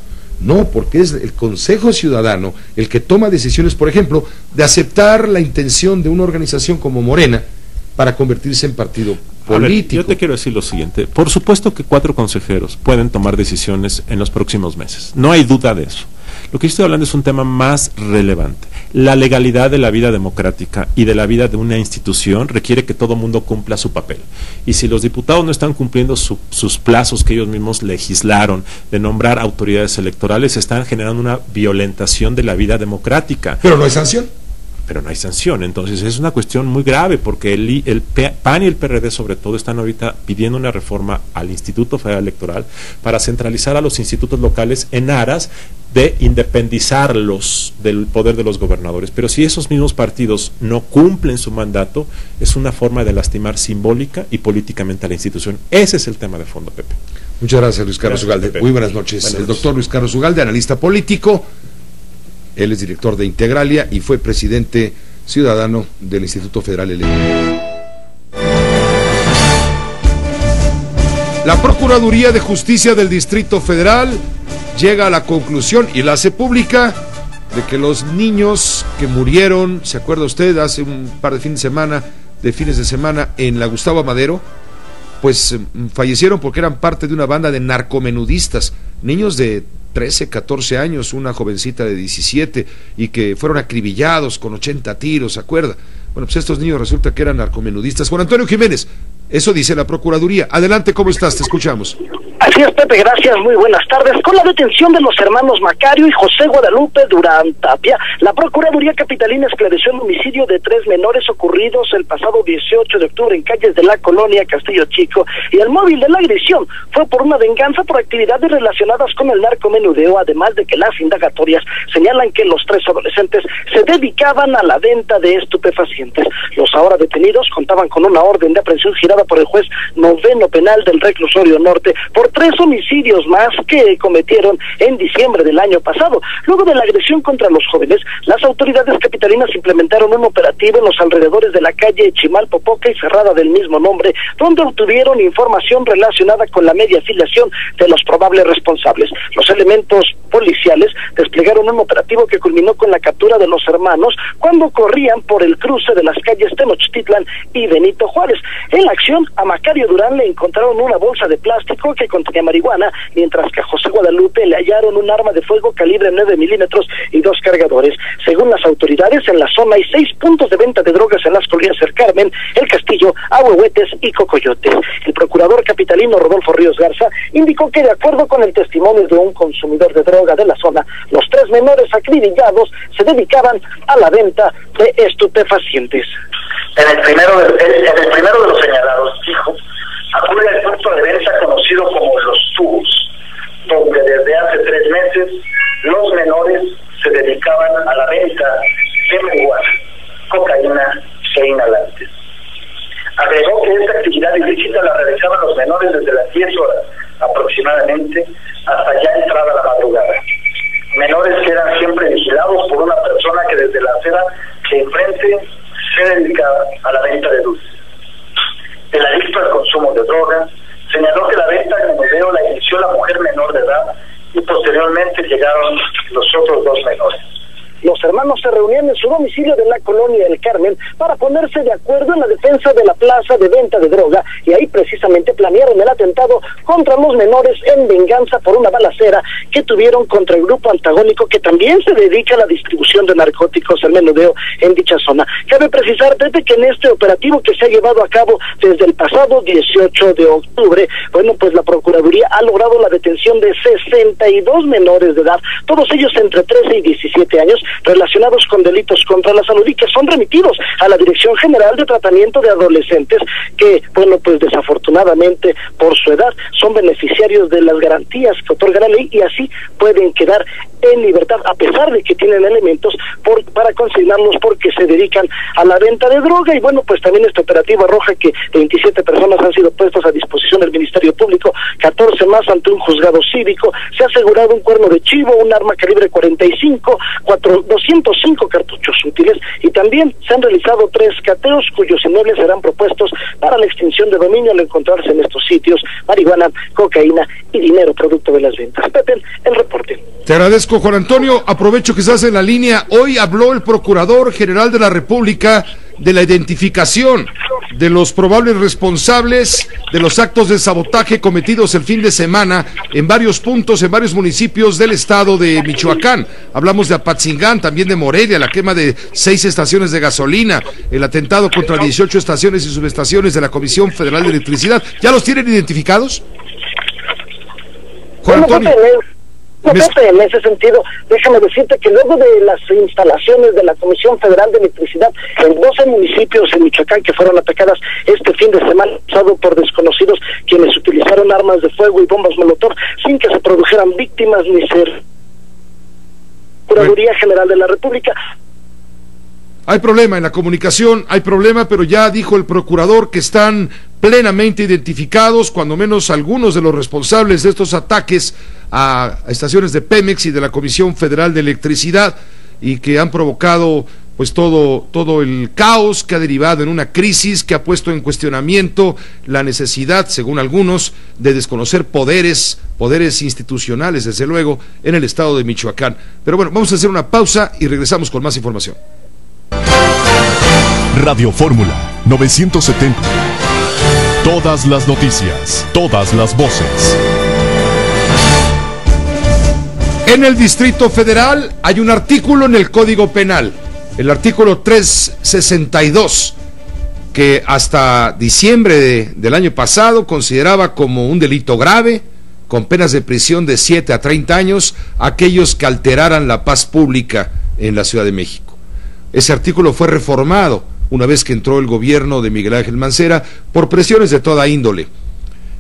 porque es el Consejo Ciudadano el que toma decisiones, por ejemplo, de aceptar la intención de una organización como Morena para convertirse en partido político. Yo te quiero decir lo siguiente, por supuesto que 4 consejeros pueden tomar decisiones en los próximos meses, no hay duda de eso. Lo que yo estoy hablando es un tema más relevante. La legalidad de la vida democrática y de la vida de una institución requiere que todo mundo cumpla su papel. Y si los diputados no están cumpliendo sus plazos que ellos mismos legislaron de nombrar autoridades electorales, están generando una violentación de la vida democrática. Pero no hay sanción. Pero no hay sanción, entonces es una cuestión muy grave porque el PAN y el PRD sobre todo están ahorita pidiendo una reforma al Instituto Federal Electoral para centralizar a los institutos locales en aras de independizarlos del poder de los gobernadores. Pero si esos mismos partidos no cumplen su mandato, es una forma de lastimar simbólica y políticamente a la institución. Ese es el tema de fondo, Pepe. Muchas gracias, Luis Carlos Ugalde. Muy buenas noches. El doctor Luis Carlos Ugalde, analista político. Él es director de Integralia y fue presidente ciudadano del Instituto Federal Electoral. La Procuraduría de Justicia del Distrito Federal llega a la conclusión y la hace pública de que los niños que murieron, ¿se acuerda usted? Hace un par de fines de semana en la Gustavo Madero, pues fallecieron porque eran parte de una banda de narcomenudistas, niños de 13, 14 años, una jovencita de 17, y que fueron acribillados con 80 tiros, ¿se acuerda? Bueno, pues estos niños resulta que eran narcomenudistas. Juan Antonio Jiménez, eso dice la Procuraduría. Adelante, ¿cómo estás? Te escuchamos. Así es, Pepe, gracias, muy buenas tardes. Con la detención de los hermanos Macario y José Guadalupe Durán Tapia, la Procuraduría Capitalina esclareció el homicidio de 3 menores ocurridos el pasado 18 de octubre en calles de la colonia Castillo Chico, y el móvil de la agresión fue por una venganza por actividades relacionadas con el narcomenudeo, además de que las indagatorias señalan que los 3 adolescentes se dedicaban a la venta de estupefacientes. Los ahora detenidos contaban con una orden de aprehensión girada por el juez noveno penal del Reclusorio Norte por 3 homicidios más que cometieron en diciembre del año pasado. Luego de la agresión contra los jóvenes, las autoridades capitalinas implementaron un operativo en los alrededores de la calle Chimalpopoca y Cerrada del mismo nombre, donde obtuvieron información relacionada con la media afiliación de los probables responsables. Los elementos policiales desplegaron un operativo que culminó con la captura de los hermanos cuando corrían por el cruce de las calles Tenochtitlan y Benito Juárez. En la acción, a Macario Durán le encontraron una bolsa de plástico que contenía marihuana, mientras que a José Guadalupe le hallaron un arma de fuego calibre 9 milímetros y 2 cargadores. Según las autoridades, en la zona hay 6 puntos de venta de drogas en las colonias El Carmen, El Castillo, Ahuehuetes y Cocoyotes. El procurador capitalino Rodolfo Ríos Garza indicó que, de acuerdo con el testimonio de un consumidor de droga de la zona, los 3 menores acribillados se dedicaban a la venta de estupefacientes. En el primero de los señalados, dijo, acude al punto de venta conocido como Los Tubos, donde desde hace 3 meses los menores se dedicaban a la venta de marihuana, cocaína e inhalantes. Agregó que esta actividad ilícita la realizaban los menores desde las 10 horas aproximadamente hasta ya entrada la madrugada. Menores que eran siempre vigilados por una persona que desde la acera que enfrente se dedicaba a la venta de dulces. El adicto al consumo de drogas señaló que la venta de menudeo la inició la mujer menor de edad y posteriormente llegaron los otros 2 menores. Los hermanos se reunían en su domicilio de la colonia El Carmen para ponerse de acuerdo en la defensa de la plaza de venta de droga, y ahí precisamente planearon el atentado contra los menores en venganza por una balacera que tuvieron contra el grupo antagónico que también se dedica a la distribución de narcóticos, el menudeo en dicha zona. Cabe precisar, Pepe, que en este operativo que se ha llevado a cabo desde el pasado 18 de octubre, bueno, pues la Procuraduría ha logrado la detención de 62 menores de edad, todos ellos entre 13 y 17 años, relacionados con delitos contra la salud y que son remitidos a la Dirección General de Tratamiento de Adolescentes que, bueno, pues desafortunadamente por su edad son beneficiarios de las garantías que otorga la ley y así pueden quedar en libertad a pesar de que tienen elementos para consignarlos porque se dedican a la venta de droga. Y bueno, pues también este operativo arroja que 27 personas han sido puestas a disposición del Ministerio Público, 14 más ante un juzgado cívico. Se ha asegurado un cuerno de chivo, un arma calibre 45, 205 cartuchos útiles y también se han realizado 3 cateos cuyos inmuebles serán propuestos para la extinción de dominio al encontrarse en estos sitios marihuana, cocaína y dinero producto de las ventas. Pepe, el reporte. Te agradezco, Juan Antonio. Aprovecho que estás en la línea. Hoy habló el Procurador General de la República de la identificación de los probables responsables de los actos de sabotaje cometidos el fin de semana en varios puntos, en varios municipios del estado de Michoacán. Hablamos de Apatzingán, también de Morelia, la quema de 6 estaciones de gasolina, el atentado contra 18 estaciones y subestaciones de la Comisión Federal de Electricidad. ¿Ya los tienen identificados? Juan Antonio. En ese sentido, déjame decirte que luego de las instalaciones de la Comisión Federal de Electricidad en 12 municipios en Michoacán que fueron atacadas este fin de semana pasado por desconocidos quienes utilizaron armas de fuego y bombas molotov sin que se produjeran víctimas ni ser Procuraduría General de la República. Hay problema en la comunicación, hay problema, pero ya dijo el procurador que están plenamente identificados, cuando menos algunos de los responsables de estos ataques a estaciones de Pemex y de la Comisión Federal de Electricidad, y que han provocado pues todo el caos que ha derivado en una crisis que ha puesto en cuestionamiento la necesidad, según algunos, de desconocer poderes institucionales, desde luego, en el estado de Michoacán. Pero bueno, vamos a hacer una pausa y regresamos con más información. Radio Fórmula 970. Todas las noticias, todas las voces. En el Distrito Federal hay un artículo en el Código Penal, el artículo 362, que hasta diciembre del año pasado consideraba como un delito grave, con penas de prisión de 7 a 30 años, aquellos que alteraran la paz pública en la Ciudad de México. Ese artículo fue reformado una vez que entró el gobierno de Miguel Ángel Mancera por presiones de toda índole.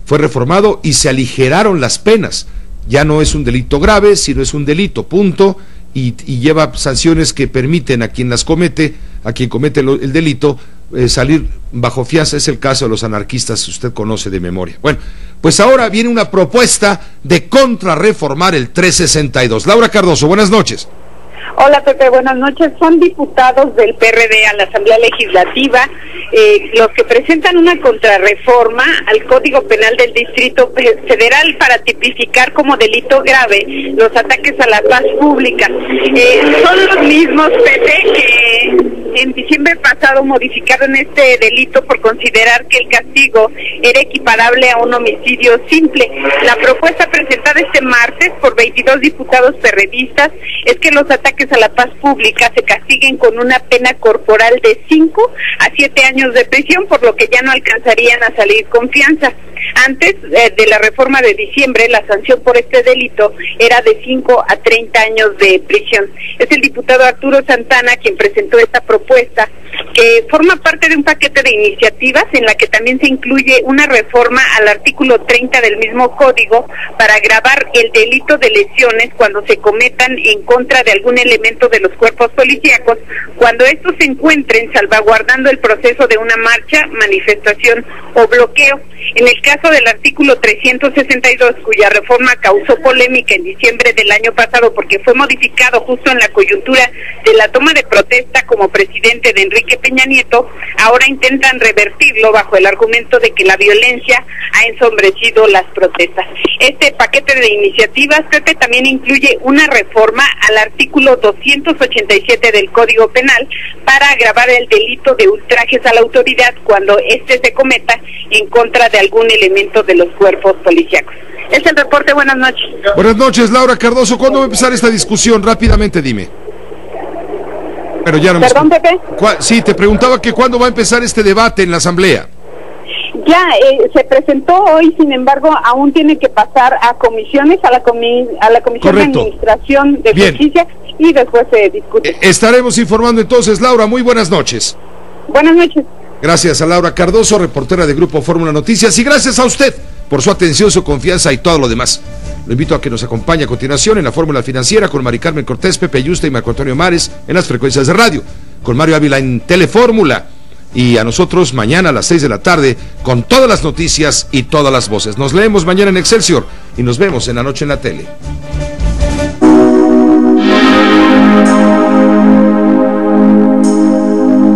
Fue reformado y se aligeraron las penas. Ya no es un delito grave, sino es un delito, punto, y lleva sanciones que permiten a quien comete el delito, salir bajo fianza. Es el caso de los anarquistas, usted conoce de memoria. Bueno, pues ahora viene una propuesta de contrarreformar el 362. Laura Cardoso, buenas noches. Hola Pepe, buenas noches. Son diputados del PRD a la Asamblea Legislativa los que presentan una contrarreforma al Código Penal del Distrito Federal para tipificar como delito grave los ataques a la paz pública. Son los mismos, Pepe, que en diciembre pasado modificaron este delito por considerar que el castigo era equiparable a un homicidio simple. La propuesta presentada este martes por 22 diputados perredistas es que los ataques a la paz pública se castiguen con una pena corporal de 5 a 7 años de prisión, por lo que ya no alcanzarían a salir con fianza. Antes de la reforma de diciembre, la sanción por este delito era de 5 a 30 años de prisión. Es el diputado Arturo Santana quien presentó esta propuesta, que forma parte de un paquete de iniciativas en la que también se incluye una reforma al artículo 30 del mismo código para agravar el delito de lesiones cuando se cometan en contra de algún elemento de los cuerpos policíacos, cuando estos se encuentren salvaguardando el proceso de una marcha, manifestación o bloqueo. En el caso del artículo 362, cuya reforma causó polémica en diciembre del año pasado porque fue modificado justo en la coyuntura de la toma de protesta como presidente de Enrique Peña Nieto, ahora intentan revertirlo bajo el argumento de que la violencia ha ensombrecido las protestas. Este paquete de iniciativas, Pepe, también incluye una reforma al artículo 287 del Código Penal para agravar el delito de ultrajes a la autoridad cuando éste se cometa en contra de algún elemento de los cuerpos policíacos. Es el reporte, buenas noches. Buenas noches, Laura Cardoso. ¿Cuándo va a empezar esta discusión? Rápidamente dime. Pero ya no me... ¿Perdón, Pepe? Sí, te preguntaba que cuándo va a empezar este debate en la Asamblea. Ya se presentó hoy, sin embargo, aún tiene que pasar a comisiones, a la Comisión Correcto. De Administración de Bien. Justicia, y después se discute. Estaremos informando entonces, Laura. Muy buenas noches. Buenas noches. Gracias a Laura Cardoso, reportera de Grupo Fórmula Noticias, y gracias a usted por su atención, su confianza y todo lo demás. Lo invito a que nos acompañe a continuación en la Fórmula Financiera con Mari Carmen Cortés, Pepe Yusta y Marco Antonio Mares en las frecuencias de radio, con Mario Ávila en Telefórmula, y a nosotros mañana a las 6 de la tarde con todas las noticias y todas las voces. Nos leemos mañana en Excelsior y nos vemos en la noche en la tele.